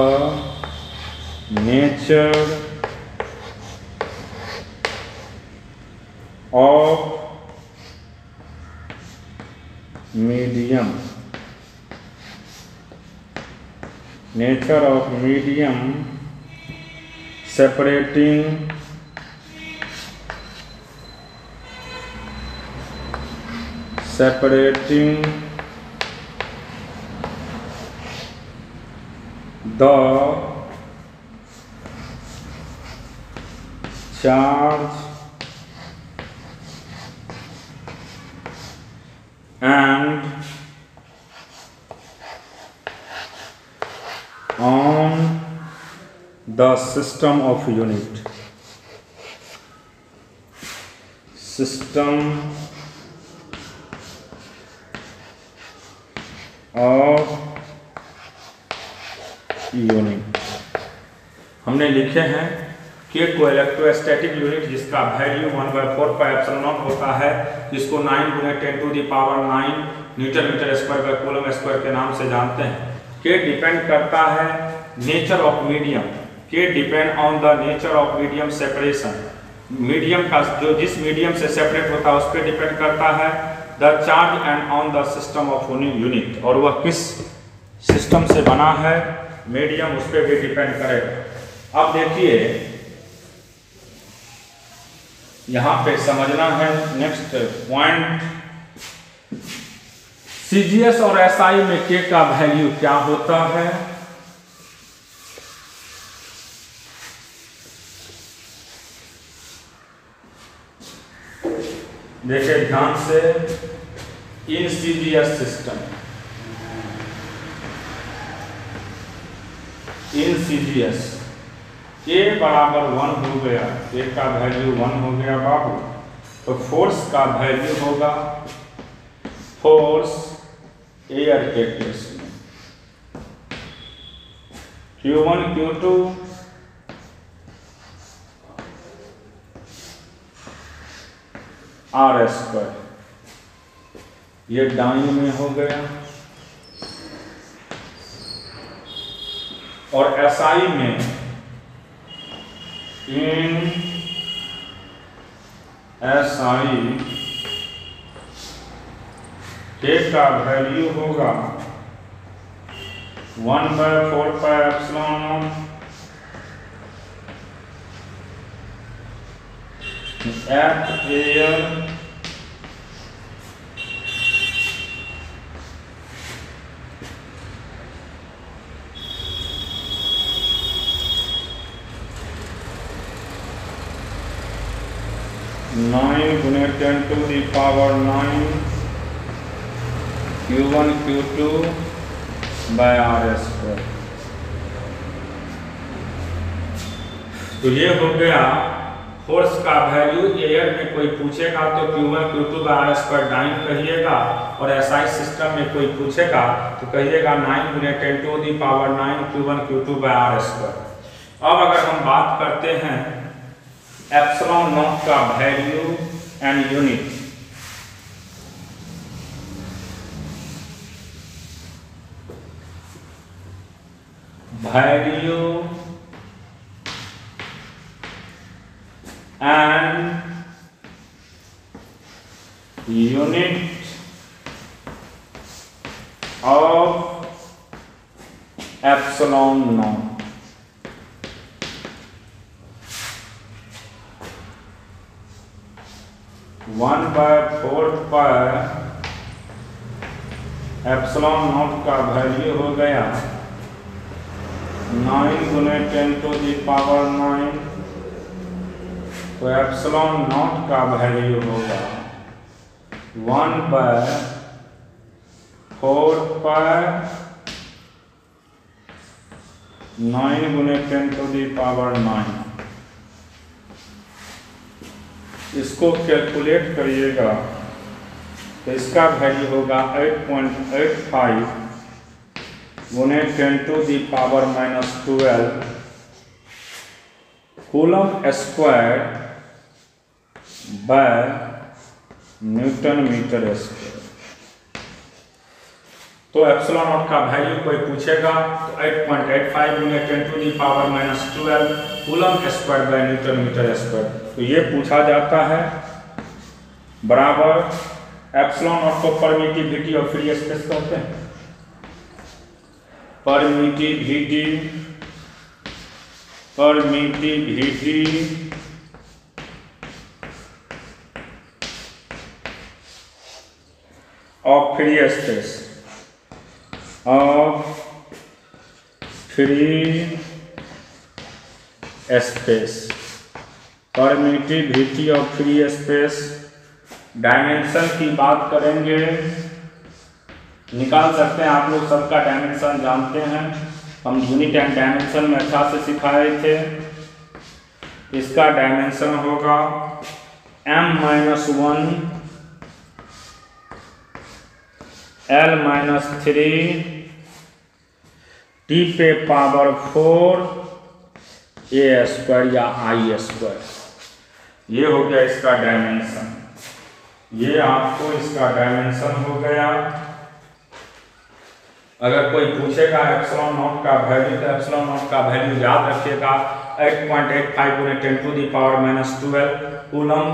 nature of medium, nature of medium separating the charge and on the system of unit, system of unit. हमने लिखे हैं K को electrostatic unit जिसका value 1/4 pi epsilon nought होता है, जिसको 9 × 10⁹ newton metre square by coulomb square के नाम से जानते हैं। के डिपेंड करता है nature of medium, K depend on the nature of medium separation, medium का जो जिस मीडियम से सेपरेट होता है उस पर डिपेंड करता है। The charge and on the system of unit, और वह किस सिस्टम से बना है मीडियम, उस पर भी डिपेंड करेगा। अब देखिए यहां पे समझना है नेक्स्ट पॉइंट, सीजीएस और एसआई में के का वैल्यू क्या होता है। देखिए ध्यान से, in CGS system, in CGS A बराबर 1 हो गया, ए का वैल्यू 1 हो गया बाबू, तो फोर्स का वैल्यू होगा, फोर्स एयर के केस में Q1 Q2 R², ये डाइन में हो गया, और एसआई में इन एसआई के का वैल्यू होगा 1/4 pi epsilon not at air (9 × 10⁹) Q1 Q2 by R²। तो ये हो गया फोर्स का वैल्यू। एयर में कोई पूछेगा तो Q1 Q2 by R² dine कहिएगा, और एसआई सिस्टम में कोई पूछेगा तो कहिएगा 9 × 10⁹ Q1 Q2 by R²। अब अगर हम बात करते हैं एप्सिलॉन नॉट का value and unit, value and unit of epsilon not. 1/4 epsilon nought का वैल्यू हो गया 9 गुने 10⁻⁹। तो एप्सिलॉन नॉट का वैल्यू होगा 1/4 9 गुने 10⁻⁹। इसको कैलकुलेट करिएगा तो इसका वैल्यू होगा 8.85 गुने 10⁻⁻12 coulomb square by newton metre square. तो एप्सिलॉन नॉट का वैल्यू कोई पूछेगा तो 8.85 गुने 10⁻⁻12 coulomb square by newton metre square, तो ये पूछा जाता है बराबर एप्सिलॉन नॉट को परमिटिविटी और फ्री स्पेस कहते हैं। Permittivity of free space permittivity of free space. Dimension की बात करेंगे, निकाल सकते हैं, आप लोग सबका डायमेंशन जानते हैं, हम यूनिट एंड डायमेंशन में अच्छा से सिखाए थे। इसका डायमेंशन होगा m-1 L-3 T⁴ A² या I²। ये हो गया इसका डायमेंशन, ये आपको इसका डायमेंशन हो गया। अगर कोई पूछेगा एप्सिलॉन नॉट का वैल्यू तो एप्सिलॉन नॉट का वैल्यू याद रखिएगा 8.85 गुने 10⁻⁻12 coulomb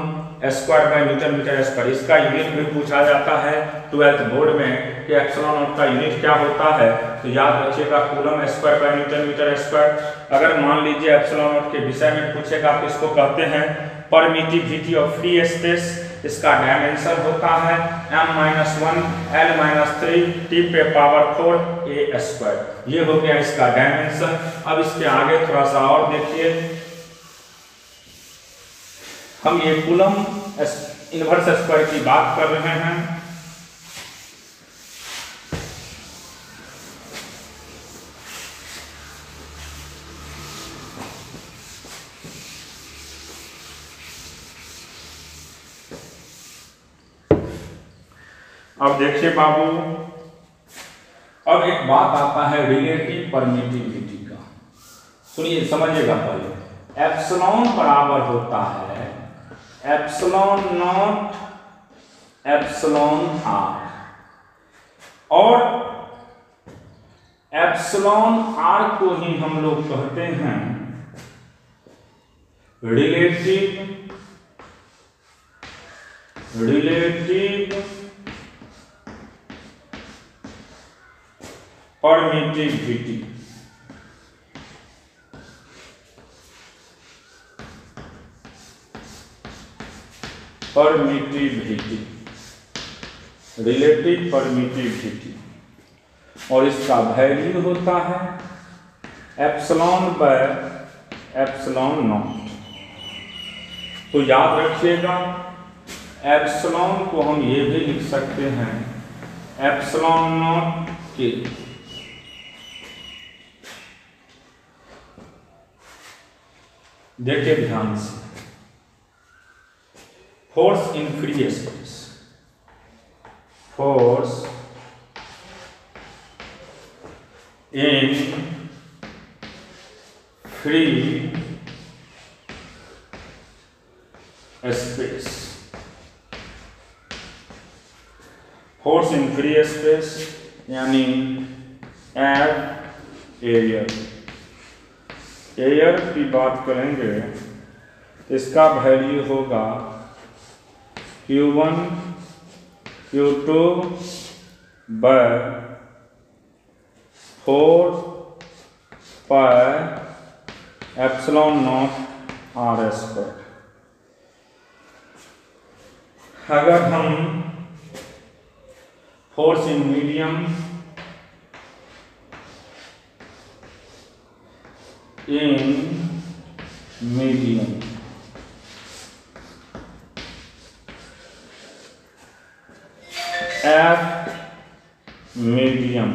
square by newton metre square. इसका यूनिट भी पूछा जाता है 12th बोर्ड में कि एप्सिलॉन नॉट का यूनिट क्या होता है, तो याद रखिएगा coulomb square by newton metre square. अगर मान लीजिए एप्सिलॉन नॉट के विषय में पूछेगा तो इसको कहते हैं परमिटिविटी ऑफ फ्री स्पेस। इसका डायमेंशन होता है m-1 L-3 T⁴ A²। ये हो गया इसका डायमेंशन। अब इसके आगे थोड़ा सा और देखिए, हम ये कूलम इनवर्स स्क्वायर की बात कर रहे हैं। अब देखिए बाबू, अब एक बात आता है रिलेटिव परमिटिविटी का। सुनिए, समझिएगा पहले। एप्सिलॉन बराबर होता है एप्सिलॉन नॉट एप्सिलॉन आर, और एप्सिलॉन आर को ही हम लोग कहते हैं रिलेटिव परमिटिविटी। रिलेटिव परमिटिविटी, और इसका वैल्यू होता है एप्सिलॉन बाय एप्सिलॉन नॉट। तो याद रखिएगा एप्सिलॉन को हम ये भी लिख सकते हैं एप्सिलॉन नॉट के देखिए ध्यान से, force in free space, force in free space, force in free space यानी एयर की बात करेंगे तो इसका वैल्यू होगा Q1 Q2 by 4 pi epsilon not R²। अगर हम force in medium F medium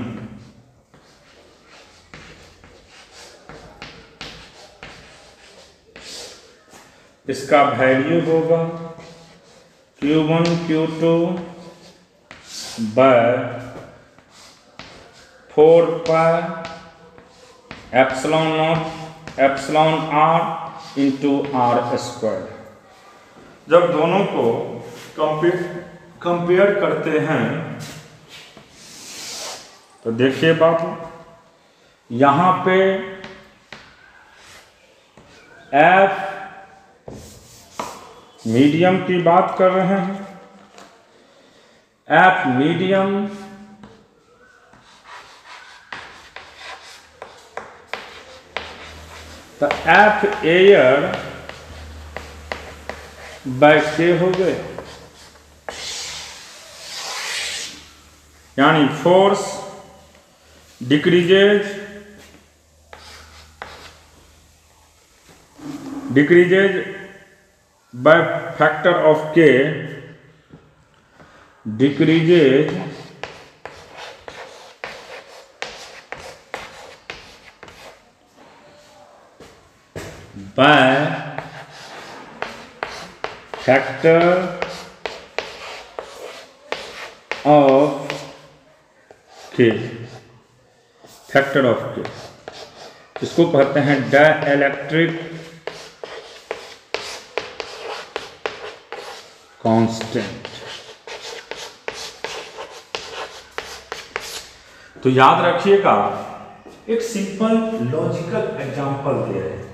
इसका वैल्यू होगा Q1 Q2 by 4 pi epsilon nought epsilon r into r square. जब दोनों को कंपेयर करते हैं तो देखिए बाबू, यहां पे F मीडियम की बात कर रहे हैं। F मीडियम तो F एयर बाय K हो गए, यानी force decreases by factor of K, decreases by factor of K, factor of K इसको कहते हैं डाइलेक्ट्रिक कांस्टेंट। तो याद रखिएगा, एक सिंपल लॉजिकल एग्जांपल दे रहे हैं।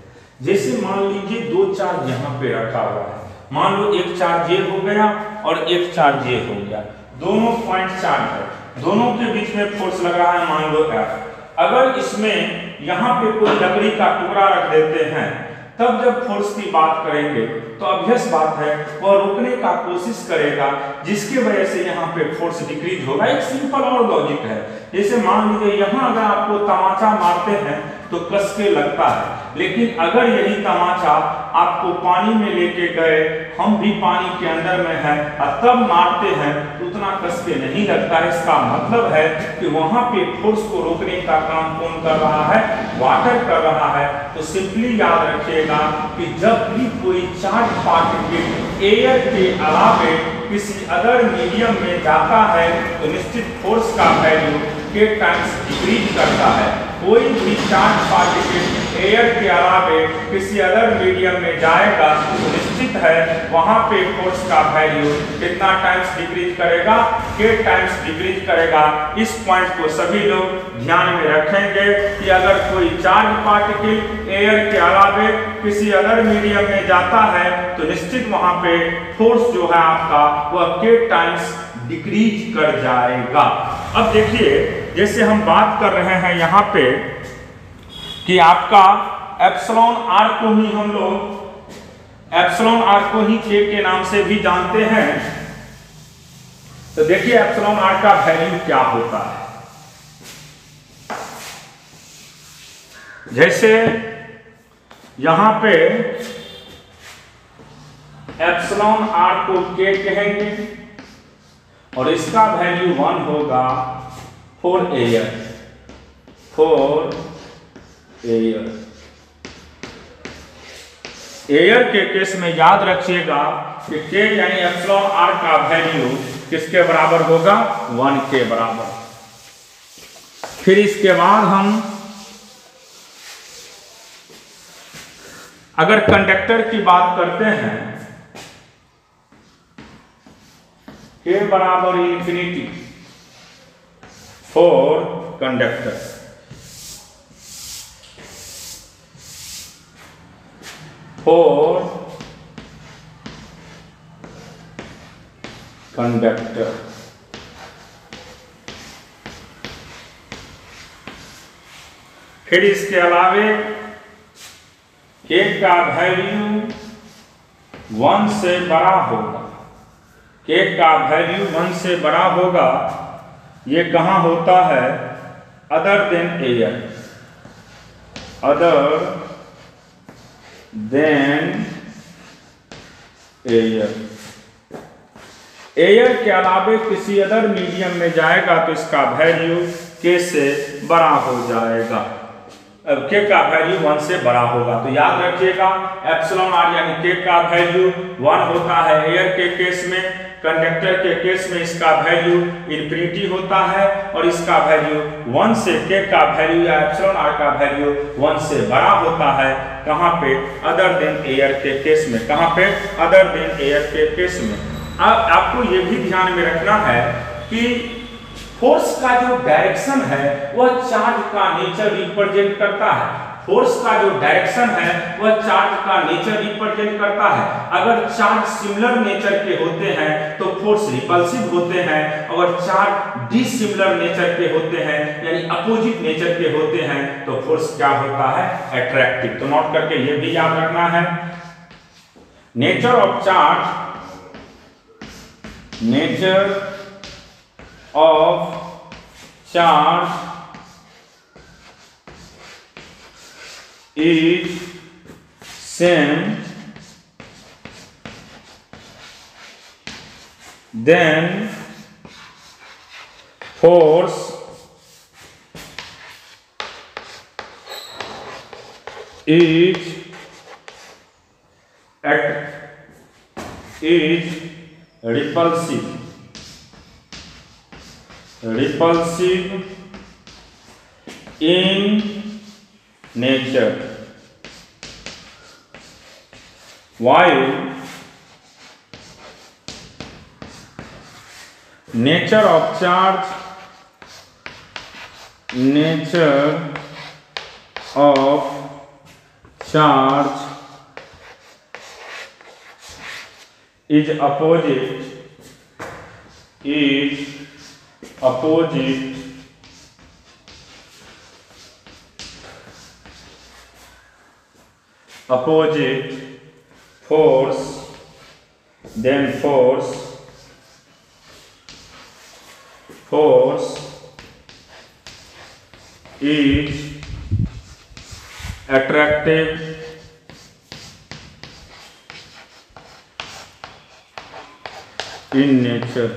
जैसे मान लीजिए दो चार्ज यहां पे रखा हुआ है, मान लो एक चार्ज ये हो गया और एक चार्ज ये हो गया, दोनों पॉइंट चार्ज है, दोनों के बीच में फोर्स लग रहा है मान लो F। अगर इसमें यहां पे कोई लकड़ी का टुकड़ा रख देते हैं, तब जब फोर्स की बात करेंगे तो ऑब्वियस बात है वह रोकने का कोशिश करेगा, जिसकी वजह से यहाँ पे फोर्स डिक्रीज होगा। एक सिंपल और लॉजिक है। जैसे मान लीजिए यहाँ अगर आपको तमाचा मारते हैं तो कस के लगता है, लेकिन अगर यही तमाचा आपको पानी में लेके गए, हम भी पानी के अंदर में है और तब मारते हैं तो उतना कस के नहीं लगता है। इसका मतलब है कि वहां पे फोर्स को रोकने का काम कौन कर रहा है? वाटर कर रहा है। तो सिंपली याद रखिएगा कि जब भी कोई चार्ज पार्टिकल एयर के अलावे किसी अदर मीडियम में जाता है तो निश्चित फोर्स का वैल्यू K टाइम्स डिक्रीज करता है। कोई भी चार्ज पार्टिकल एयर के अलावे किसी अदर मीडियम में जाएगा तो निश्चित है वहां पे फोर्स का वैल्यू कितना टाइम्स डिक्रीज करेगा? K टाइम्स डिक्रीज करेगा। इस पॉइंट को सभी लोग ध्यान में रखेंगे कि अगर कोई चार्ज पार्टिकल एयर के अलावे किसी अदर मीडियम में जाता है तो निश्चित वहां पे फोर्स जो है आपका वह K टाइम्स डिक्रीज कर जाएगा। अब देखिए, जैसे हम बात कर रहे हैं यहाँ पे कि आपका एप्सिलॉन r को ही हम लोग एप्सिलॉन r को ही K के नाम से भी जानते हैं। तो देखिए एप्सिलॉन r का वैल्यू क्या होता है। जैसे यहां पे एप्सिलॉन r को K कहेंगे और इसका वैल्यू 1 होगा फॉर एयर। एयर के केस में याद रखिएगा कि K यानी एप्सिलॉन r का वैल्यू किसके बराबर होगा? 1 के बराबर। फिर इसके बाद हम अगर कंडक्टर की बात करते हैं, K बराबर इंफिनिटी फॉर कंडक्टर। फिर इसके अलावे K का वैल्यू 1 से बड़ा होगा के का वैल्यू 1 से बड़ा होगा, ये कहाँ होता है, other than air, other than air. Air के अलावे किसी अदर मीडियम में जाएगा तो इसका वैल्यू के से बड़ा हो जाएगा। अब के का वैल्यू 1 से बड़ा होगा, तो याद रखिएगा एप्सिलॉन आर यानी के का वैल्यू 1 होता है एयर के केस में, कंडक्टर के केस में इसका वैल्यू इन्फिनिटी होता है, और इसका वैल्यू 1 से के का वैल्यू या एप्सिलॉन आर का वैल्यू 1 से बड़ा होता है। कहाँ पे, अदर देन एयर के केस में। कहाँ पे, अदर देन एयर के केस में। अब आपको ये भी ध्यान में रखना है कि फोर्स का जो डायरेक्शन है वह चार्ज का नेचर रिप्रेजेंट करता है। फोर्स का जो डायरेक्शन है वह चार्ज का नेचर रिप्रेजेंट करता है। अगर चार्ज सिमिलर नेचर के होते हैं तो फोर्स रिपल्सिव होते हैं, अगर चार्ज डिसिमिलर नेचर के होते हैं यानी अपोजिट नेचर के होते हैं तो फोर्स क्या होता है, अट्रैक्टिव। तो नोट करके ये भी याद रखना है, nature of charge, nature of charge is same then force is repulsive in nature, while nature of charge is opposite force, then force is attractive in nature।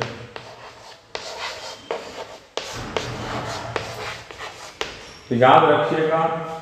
तो याद रखिएगा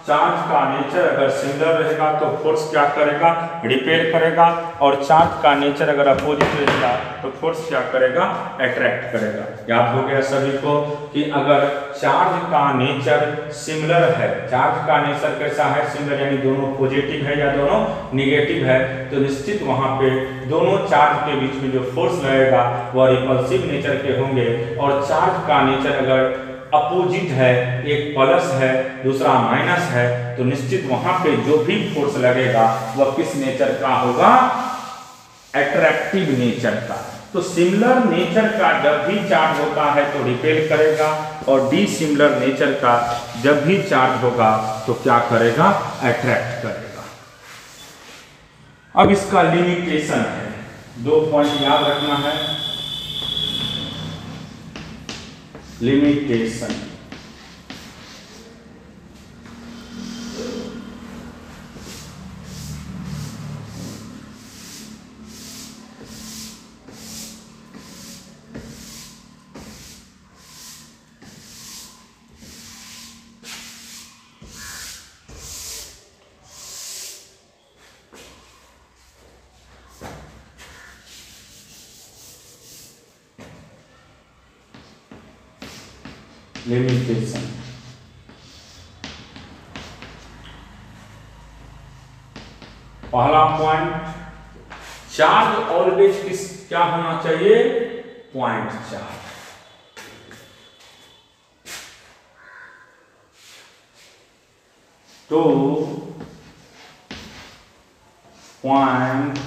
चार्ज का नेचर अगर सिमिलर रहेगा तो फोर्स क्या करेगा, repel करेगा, और चार्ज का नेचर अगर अपोजिट रहेगा तो फोर्स क्या करेगा, अट्रैक्ट करेगा। याद हो गया सभी को कि अगर चार्ज का नेचर सिमिलर है, चार्ज का नेचर कैसा है, सिमिलर यानी दोनों पॉजिटिव है या दोनों निगेटिव है, तो निश्चित वहां पे दोनों चार्ज के बीच में जो फोर्स लगेगा वह रिपल्सिव नेचर के होंगे। और चार्ज का नेचर अगर अपोजिट है, एक प्लस है दूसरा माइनस है, तो निश्चित वहां पे जो भी फोर्स लगेगा वह किस नेचर का होगा, अट्रैक्टिव नेचर का। तो सिमिलर नेचर का जब भी चार्ज होता है तो रिपेल करेगा, और डिसिमिलर नेचर का जब भी चार्ज होगा तो क्या करेगा, अट्रैक्ट करेगा। अब इसका लिमिटेशन है, 2 पॉइंट याद रखना है। लिमिटेशन, लिमिटेशन पहला पॉइंट, चार्ज ऑलवेज किस क्या होना चाहिए, पॉइंट चार्ज। तो point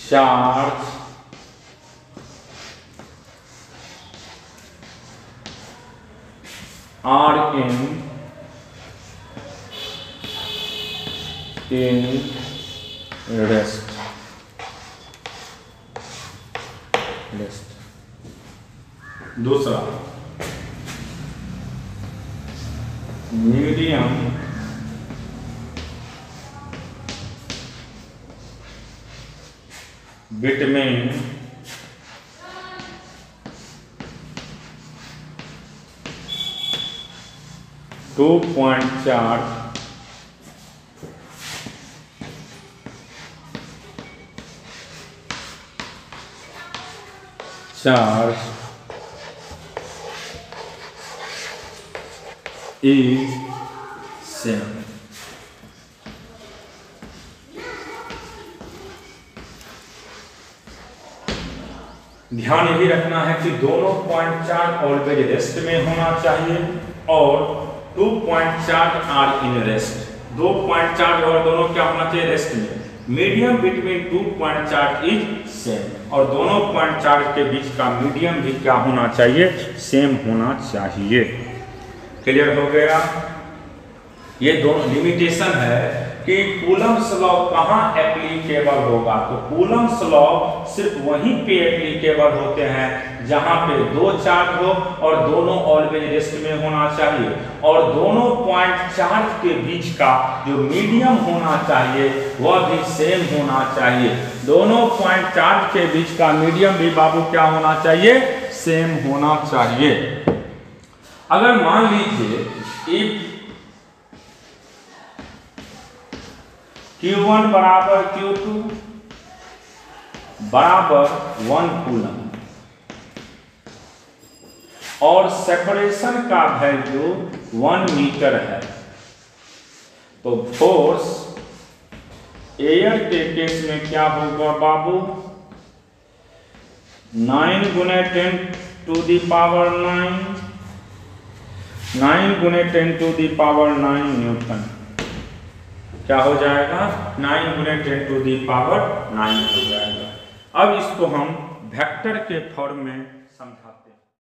charge are in rest दूसरा medium between 2.4 charge is same। ध्यान ये भी रखना है कि दोनों 0.4 ऑलवेज रेस्ट में होना चाहिए और 2.4 आर इन रेस्ट। 2.4 और दोनों क्या होना चाहिए? रेस्ट में। मीडियम बिटवीन 2.4 इज सेम और दोनों 0.4 के बीच का मीडियम भी क्या होना चाहिए? सेम होना चाहिए। क्लियर हो गया? ये दोनों लिमिटेशन है कि कूलम्स लॉ कहाँ एप्लीकेबल होगा। तो कूलम्स लॉ सिर्फ वहीं पे एप्लीकेबल होते हैं जहां पे दो चार्ज हो और दोनों ऑलवेज रेस्ट में होना चाहिए और दोनों पॉइंट चार्ज के बीच का जो मीडियम होना चाहिए वह भी सेम होना चाहिए। दोनों पॉइंट चार्ज के बीच का मीडियम भी बाबू क्या होना चाहिए? सेम होना चाहिए। अगर मान लीजिए इफ Q1 बराबर Q2 बराबर 1 कूलम और सेपरेशन का वैल्यू 1 मीटर है, तो फोर्स एयर के केस में क्या होगा बाबू? 9 गुने 10 टू दी पावर 9 गुने 10 टू दी पावर 9 न्यूटन। क्या हो जाएगा? 9 गुने 10 टू दी पावर 9 हो जाएगा। अब इसको हम वेक्टर के फॉर्म में समझा